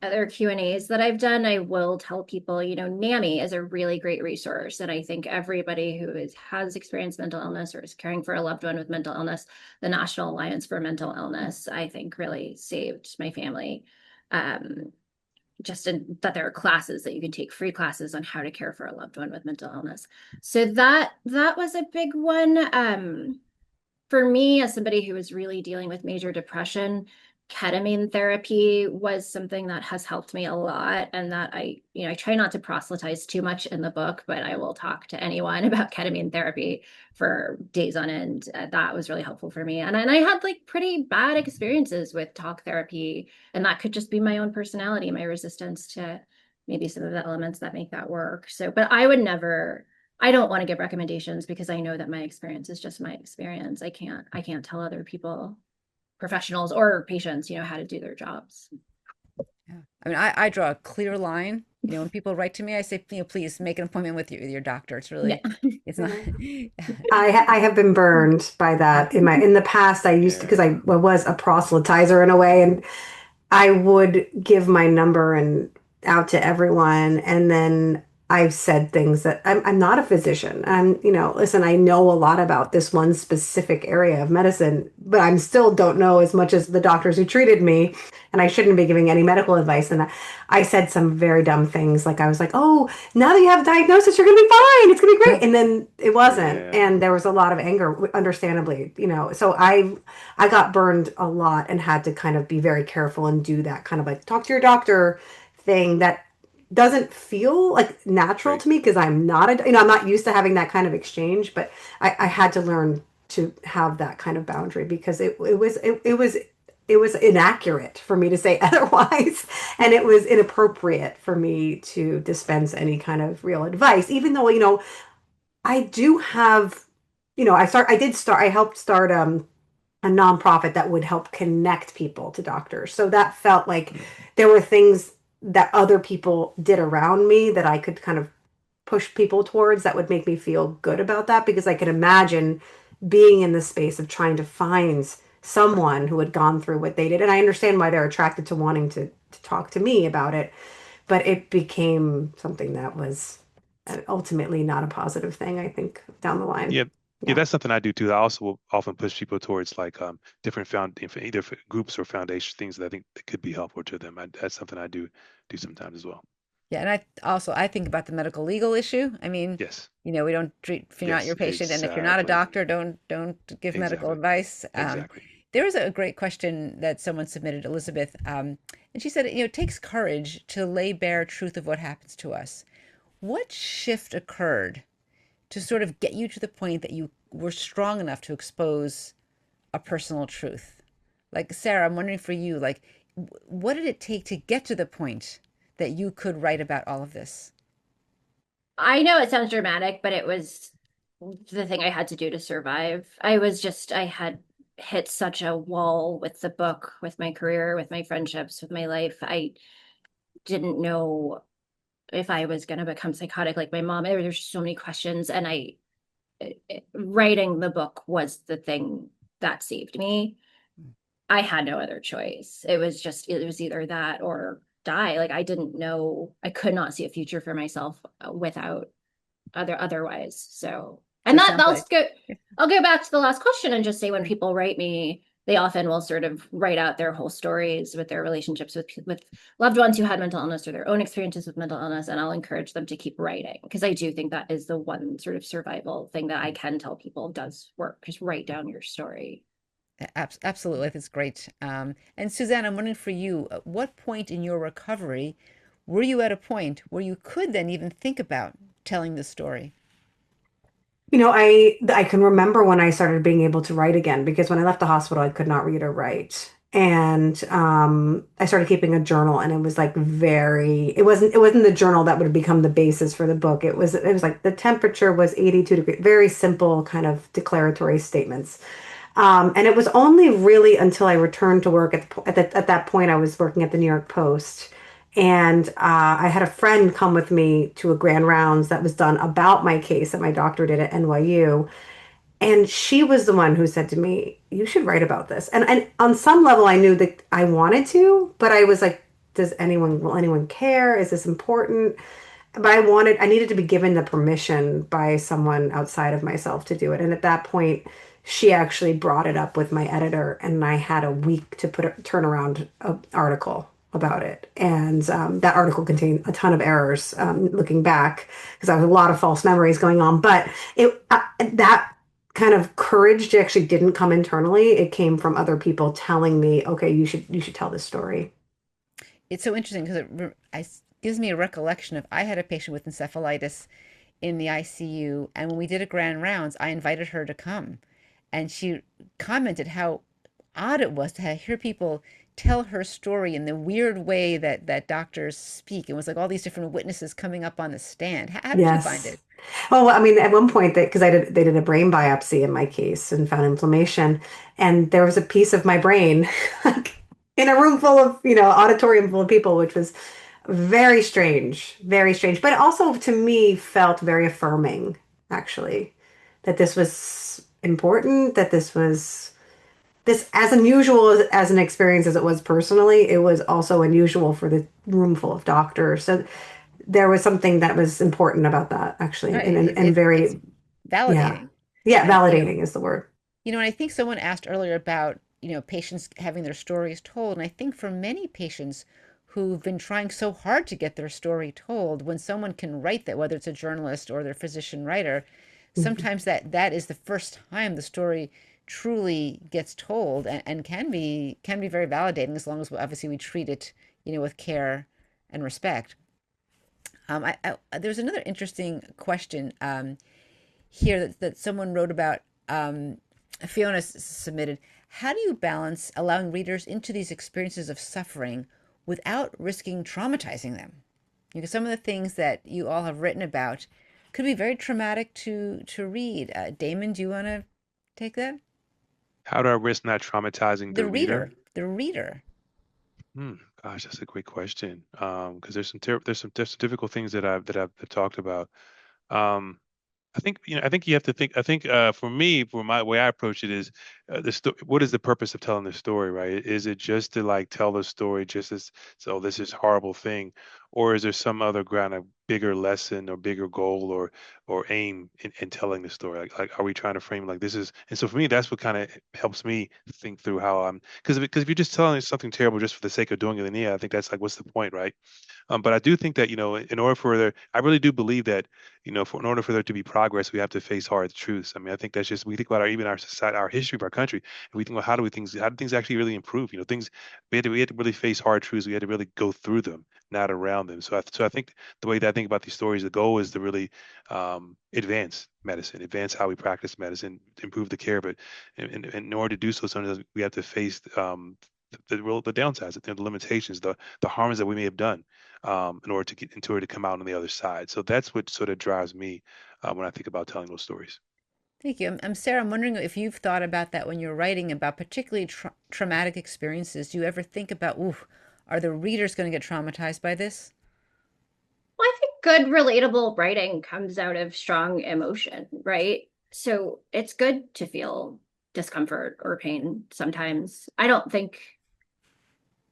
other Q&As that I've done, I will tell people, NAMI is a really great resource. And I think everybody who has experienced mental illness or is caring for a loved one with mental illness, the National Alliance for Mental Illness, I think really saved my family. That there are classes that you can take, free classes on how to care for a loved one with mental illness. So that was a big one. For me, as somebody who was really dealing with major depression, ketamine therapy was something that has helped me a lot, and that I try not to proselytize too much in the book, but I will talk to anyone about ketamine therapy for days on end. That was really helpful for me. And I had like pretty bad experiences with talk therapy, and that could just be my own personality, my resistance to maybe some of the elements that make that work. So, but I don't want to give recommendations because I know that my experience is just my experience. I can't tell other people, professionals or patients, how to do their jobs. Yeah. I mean, I draw a clear line. When people write to me, I say, please make an appointment with your doctor. It's Yeah. really, it's not. I have been burned by that in the past. I used to, because Yeah. I was a proselytizer in a way, and I would give my number and out to everyone, and then I've said things that I'm not a physician. And listen, I know a lot about this one specific area of medicine, but I'm still don't know as much as the doctors who treated me, and I shouldn't be giving any medical advice. And I said some very dumb things, like I was like, "Oh, now that you have a diagnosis, you're gonna be fine. It's gonna be great." And then it wasn't, Yeah. and there was a lot of anger, understandably. So I got burned a lot and had to kind of be very careful and do that kind of like talk to your doctor thing that doesn't feel like natural Right. to me because I'm not I'm not used to having that kind of exchange, but I had to learn to have that kind of boundary because it was inaccurate for me to say otherwise, and it was inappropriate for me to dispense any kind of real advice, even though, I do have, I helped start a nonprofit that would help connect people to doctors. So that felt like there were things that other people did around me that I could kind of push people towards that would make me feel good about that, because I could imagine being in the space of trying to find someone who had gone through what they did. And I understand why they're attracted to wanting to talk to me about it, but it became something that was ultimately not a positive thing, I think, down the line. Yeah. Yeah, Yeah. that's something I do too. I also will often push people towards like different groups or foundation things that I think that could be helpful to them. That's something I do sometimes as well. Yeah, and I think about the medical legal issue. I mean, Yes. we don't treat if you're not Yes, your patient, and if you're not a exactly. doctor, don't give medical Exactly. advice. Exactly. There was a great question that someone submitted, Elizabeth, and she said, it takes courage to lay bare truth of what happens to us. What shift occurred to sort of get you to the point that you were strong enough to expose a personal truth? Like, Sarah, I'm wondering for you, like, what did it take to get to the point that you could write about all of this? I know it sounds dramatic, but it was the thing I had to do to survive. I had hit such a wall with the book, with my career, with my friendships, with my life. I didn't know if I was going to become psychotic like my mom. There's so many questions, and writing the book was the thing that saved me. I had no other choice. It was either that or die. Like I didn't know, I could not see a future for myself without otherwise. So, So and it that sounds like, I'll go back to the last question and just say when people write me, they often will sort of write out their whole stories with their relationships with loved ones who had mental illness or their own experiences with mental illness, and I'll encourage them to keep writing because I do think that is the one sort of survival thing that I can tell people does work. Just write down your story. absolutely, that's great. And Suzanne, I'm wondering for you, at what point in your recovery were you at a point where you could then even think about telling the story? I can remember when I started being able to write again, because when I left the hospital, I could not read or write. And I started keeping a journal, and it was like it wasn't the journal that would become the basis for the book. It was like the temperature was 82 degrees, very simple kind of declaratory statements. And it was only really until I returned to work at that point, I was working at the New York Post. And I had a friend come with me to a grand rounds that was done about my case that my doctor did at NYU. And she was the one who said to me, "You should write about this." And on some level, I knew that I wanted to, but I was like, will anyone care? Is this important? But I needed to be given the permission by someone outside of myself to do it. And at that point, she actually brought it up with my editor, and I had a week to turn around an article about it. And that article contained a ton of errors, looking back, because I have a lot of false memories going on. But that kind of courage actually didn't come internally. It came from other people telling me, "Okay, you should tell this story." It's so interesting because gives me a recollection of I had a patient with encephalitis in the ICU, and when we did a grand rounds, I invited her to come, and she commented how odd it was to hear people tell her story in the weird way that doctors speak. It was like all these different witnesses coming up on the stand. How did you find Yes. it? Well, I mean, at one point, because they did a brain biopsy in my case and found inflammation, and there was a piece of my brain like, in a room full of, auditorium full of people, which was very strange, but also to me felt very affirming, actually, that this was important, that this as unusual as an experience as it was personally, it was also unusual for the room full of doctors. So there was something that was important about that, actually, Right. and It's very, yeah, validating. yeah, And validating is the word. and I think someone asked earlier about, patients having their stories told. And I think for many patients who've been trying so hard to get their story told, when someone can write that, whether it's a journalist or their physician writer, Mhm. sometimes that is the first time the story truly gets told, and can be very validating, as long as obviously we treat it, with care and respect. There's another interesting question here that someone wrote about. Fiona submitted. How do you balance allowing readers into these experiences of suffering without risking traumatizing them? Because some of the things that you all have written about could be very traumatic to read. Damon, do you want to take that? How do I risk not traumatizing the The reader? reader, the reader. Hmm, gosh, that's a great question. Because there's some difficult things that I've talked about. Um, I think you have to think. I think for me, for my way I approach it is what is the purpose of telling the story, right? Is it just to like tell the story just as so this is horrible thing, or is there some other kind of bigger lesson or bigger goal or aim in telling the story? Like are we trying to frame like this is? And so for me, that's what kind of helps me think through how I'm because if you're just telling something terrible just for the sake of doing it, then yeah, I think that's like what's the point, right? But I do think that, in order for there, I really do believe that, in order for there to be progress, we have to face hard truths. I mean, I think that's just, we think about even our society, our history of our country, and we think, well, how do things actually really improve? We had to really face hard truths. We had to really go through them, not around them. So I think the way that I think about these stories, the goal is to really advance medicine, advance how we practice medicine, improve the care. But in order to do so, sometimes we have to face the downsides, the limitations, the harms that we may have done in order to come out on the other side. So that's what sort of drives me when I think about telling those stories. Thank you. I'm Sarah. I'm wondering if you've thought about that when you're writing about particularly traumatic experiences. Do you ever think about, ooh, are the readers going to get traumatized by this? Well, I think good relatable writing comes out of strong emotion, right? So it's good to feel discomfort or pain sometimes.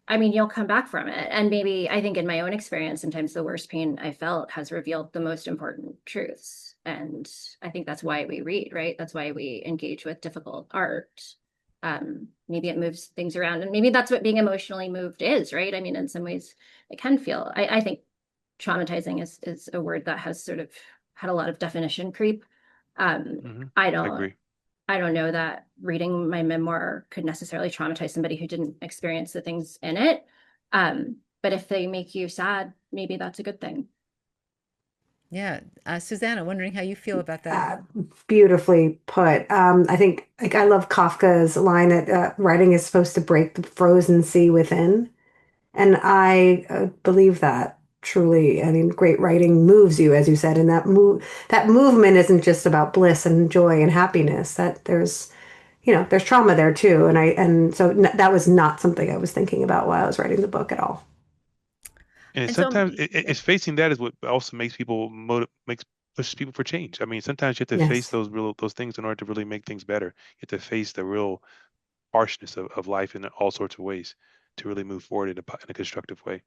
I mean, you'll come back from it. And maybe I think in my own experience, sometimes the worst pain I felt has revealed the most important truths. And I think that's why we read, right? That's why we engage with difficult art. Maybe it moves things around. And maybe that's what being emotionally moved is, right? I mean, in some ways, it can feel, I think traumatizing is a word that has sort of had a lot of definition creep. Um, Hmm. I I don't agree. I don't know that reading my memoir could necessarily traumatize somebody who didn't experience the things in it. But if they make you sad, maybe that's a good thing. Yeah. Susanna, wondering how you feel about that. Uh, Beautifully put. I think like I love Kafka's line that writing is supposed to break the frozen sea within, and I believe that truly. I mean, great writing moves you, as you said, and that movement isn't just about bliss and joy and happiness. That there's trauma there too, and so that was not something I was thinking about while I was writing the book at all. And And so, sometimes yeah. it's facing that is what also makes people makes pushes people for change. I mean, sometimes you have to face Yes. those things in order to really make things better. You have to face the real harshness of life in all sorts of ways to really move forward in a constructive way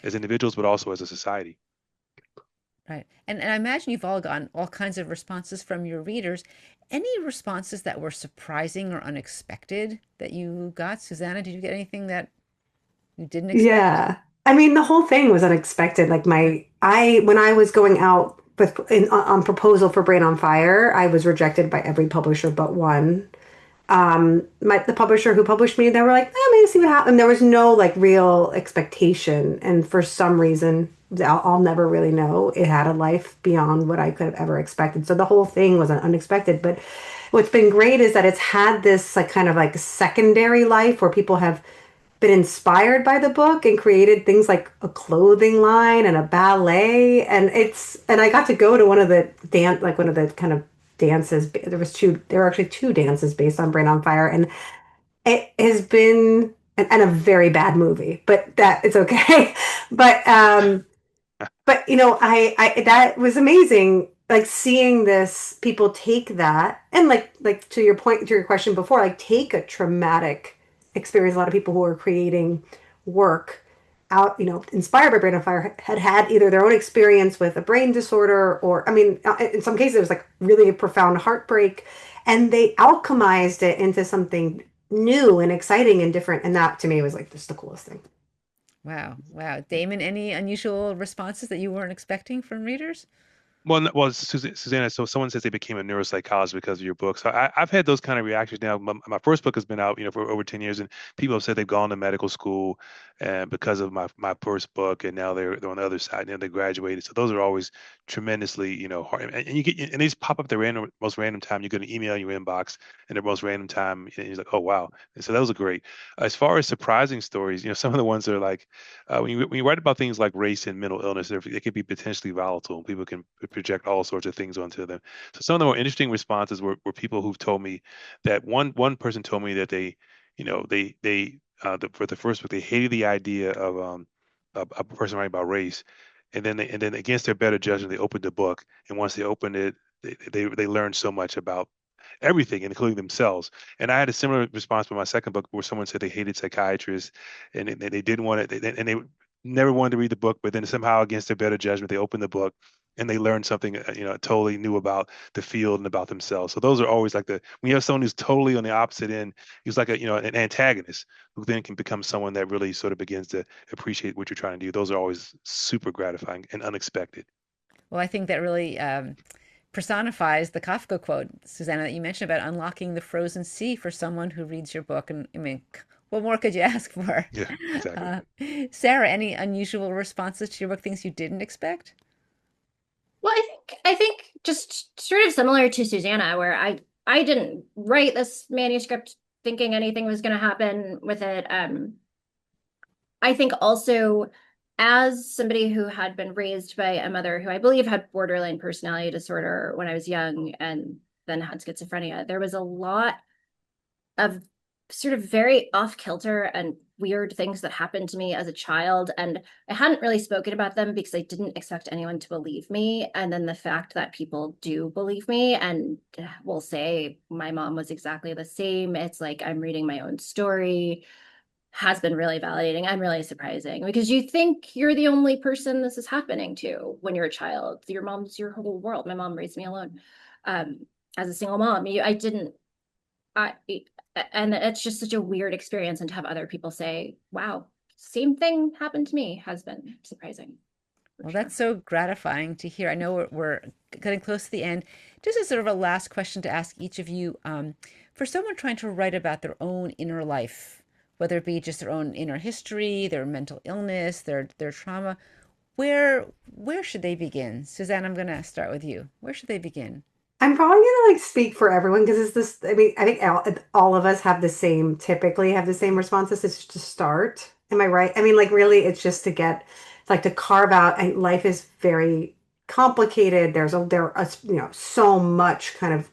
as individuals, but also as a society. Right. And I imagine you've all gotten all kinds of responses from your readers. Any responses that were surprising or unexpected that you got? Susanna, did you get anything that you didn't expect? Yeah. I mean, the whole thing was unexpected. Like when I was going out on proposal for Brain on Fire, I was rejected by every publisher but one. The publisher who published me, they were like, maybe see what happens. There was no like real expectation. And for some reason, I'll never really know. It had a life beyond what I could have ever expected. So the whole thing was unexpected. But what's been great is that it's had this like kind of like secondary life where people have been inspired by the book and created things like a clothing line and a ballet, and I got to go to one of the kind of dances. There were actually two dances based on Brain on Fire, and it has been and a very bad movie, but that it's okay. but but I that was amazing, like seeing this people take that and like to your point, to your question before, like take a traumatic experience. A lot of people who are creating work out, inspired by Brain on Fire, had either their own experience with a brain disorder, or I mean, in some cases it was like really a profound heartbreak, and they alchemized it into something new and exciting and different, and that to me was like just the coolest thing. Wow. Wow. Damon, any unusual responses that you weren't expecting from readers? Well, Susanna, so someone says they became a neuropsychologist because of your book. So I've had those kind of reactions now. My first book has been out, for over 10 years, and people have said they've gone to medical school because of my first book, and now they're on the other side, and they graduated. So those are always tremendously, hard. And you get, and they just pop up the most random time. You get an email in your inbox, and the most random time, and you're like, oh wow. And so those are great. As far as surprising stories, some of the ones that are like when you write about things like race and mental illness, it can be potentially volatile. People can project all sorts of things onto them. So some of the more interesting responses were people who've told me that one person told me that for the first book they hated the idea of a person writing about race, and then against their better judgment they opened the book, and once they opened it, they learned so much about everything, including themselves. And I had a similar response with my second book, where someone said they hated psychiatrists, and they didn't want it, and they never wanted to read the book, but then somehow, against their better judgment, they opened the book and they learned something, totally new about the field and about themselves. So those are always like when you have someone who's totally on the opposite end, who's like an antagonist, who then can become someone that really sort of begins to appreciate what you're trying to do. Those are always super gratifying and unexpected. Well, I think that really personifies the Kafka quote, Susanna, that you mentioned about unlocking the frozen sea for someone who reads your book. And I mean, what more could you ask for? Yeah, exactly. Uh, Sarah, any unusual responses to your book, things you didn't expect? Well, I think just sort of similar to Susanna, where I didn't write this manuscript thinking anything was going to happen with it. I think also, as somebody who had been raised by a mother who I believe had borderline personality disorder when I was young and then had schizophrenia, there was a lot of sort of very off kilter and weird things that happened to me as a child. And I hadn't really spoken about them because I didn't expect anyone to believe me. And then the fact that people do believe me and will say my mom was exactly the same, it's like I'm reading my own story, has been really validating and really surprising, because you think you're the only person this is happening to when you're a child. Your mom's your whole world. My mom raised me alone. As a single mom, I didn't I and it's just such a weird experience, and to have other people say, wow, same thing happened to me, has been surprising for Well, sure. that's so gratifying to hear. I know we're getting close to the end. Just as sort of a last question to ask each of you, for someone trying to write about their own inner life, whether it be just their own inner history, their mental illness, their trauma, where should they begin? Suzanne, I'm going to start with you. Where should they begin? I'm probably gonna like speak for everyone because it's this. I mean, I think all of us have the same, typically have the same responses. It's to start. Am I right? I mean, like really, it's just to get, like to carve out. And life is very complicated. There are so much kind of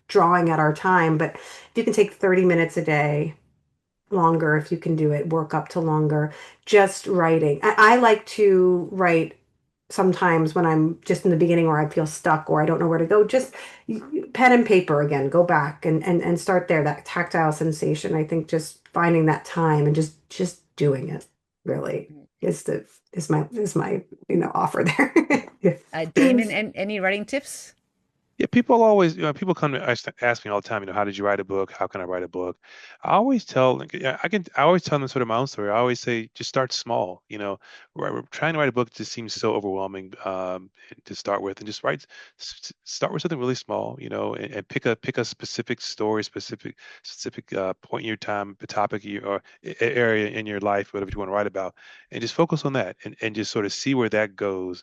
drawing at our time. But if you can take 30 minutes a day, longer if you can do it, work up to longer, just writing. I like to write sometimes when I'm just in the beginning or I feel stuck or I don't know where to go, just pen and paper again, go back and start there. That tactile sensation. I think just finding that time and just doing it really is my offer there. Yeah. Damon, and any writing tips? Yeah, people always, people come to ask me all the time, how did you write a book? How can I write a book? I always tell, like, yeah, I always tell them sort of my own story. I always say, just start small. Trying to write a book just seems so overwhelming to start with, and just start with something really small, and pick a specific story, specific point in your time, the topic or area in your life, whatever you want to write about, and just focus on that, and just sort of see where that goes.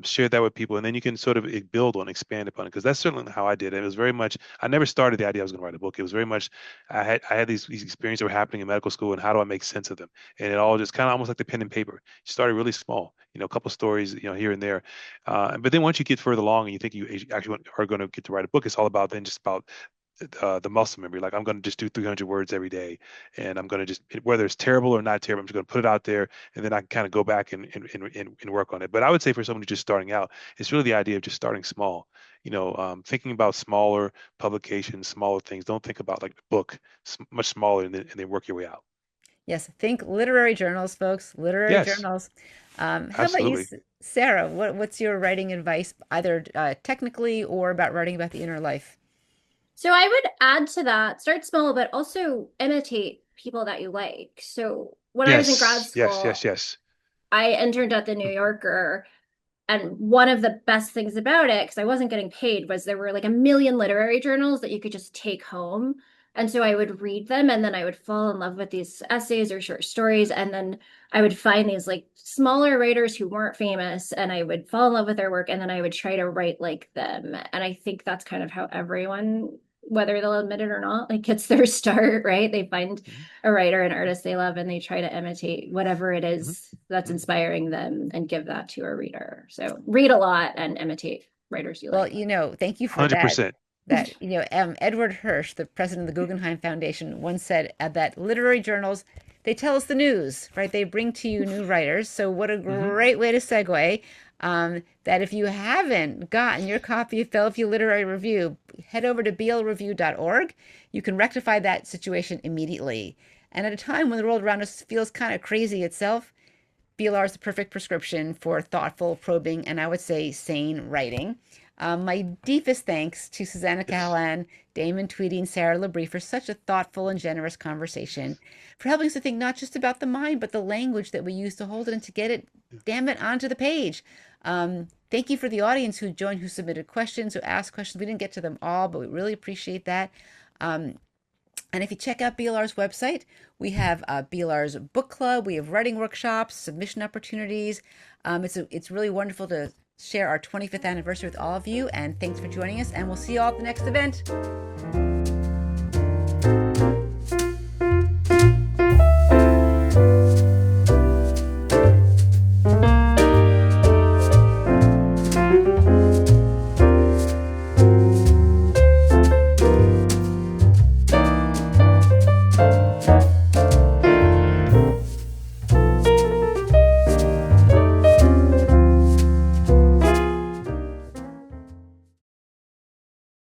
Share that with people, and then you can sort of build on, expand upon it. Because that's certainly how I did it. It was very much. I never started the idea I was going to write a book. It was very much. I had these experiences that were happening in medical school, and how do I make sense of them? And it all just kind of almost like the pen and paper. You started really small, a couple stories, here and there. But then once you get further along, and you think you actually are going to get to write a book, it's all about then just about the muscle memory. Like, I'm going to just do 300 words every day, and I'm going to just, whether it's terrible or not terrible, I'm just going to put it out there, and then I can kind of go back and work on it. But I would say for someone who's just starting out, it's really the idea of just starting small. Thinking about smaller publications, smaller things. Don't think about like the book, much smaller, and then work your way out. Yes, think literary journals, folks. Literary Yes, journals. How about you, absolutely. Sarah? What's your writing advice, either technically or about writing about the inner life? So I would add to that, start small, but also imitate people that you like. So when I was in grad Yes, yes, yes, school, yes. I interned at the New Yorker, And one of the best things about it, because I wasn't getting paid, was there were like a million literary journals that you could just take home. And so I would read them and then I would fall in love with these essays or short stories. And then I would find these like smaller writers who weren't famous and I would fall in love with their work and then I would try to write like them. And I think that's kind of how everyone, whether they'll admit it or not, like gets their start, right? They find a writer, an artist they love, and they try to imitate whatever it is that's inspiring them and give that to a reader. So read a lot and imitate writers you Well, like. thank you for 100%. that, Edward Hirsch, the president of the Guggenheim Foundation, once said that literary journals, they tell us the news, right? They bring to you new writers. So what a great way to segue. That if you haven't gotten your copy of Bellevue Literary Review, head over to blreview.org. You can rectify that situation immediately. And at a time when the world around us feels kind of crazy itself, BLR is the perfect prescription for thoughtful, probing, and I would say sane writing. My deepest thanks to Susannah Cahalan, Damon Tweedy, and Sarah LaBrie for such a thoughtful and generous conversation, for helping us to think not just about the mind, but the language that we use to hold it and to get it, damn it, onto the page. Thank you for the audience who joined, who submitted questions, who asked questions. We didn't get to them all, but we really appreciate that. And if you check out BLR's website, we have BLR's book club, we have writing workshops, submission opportunities. It's really wonderful to share our 25th anniversary with all of you. And thanks for joining us. And we'll see you all at the next event.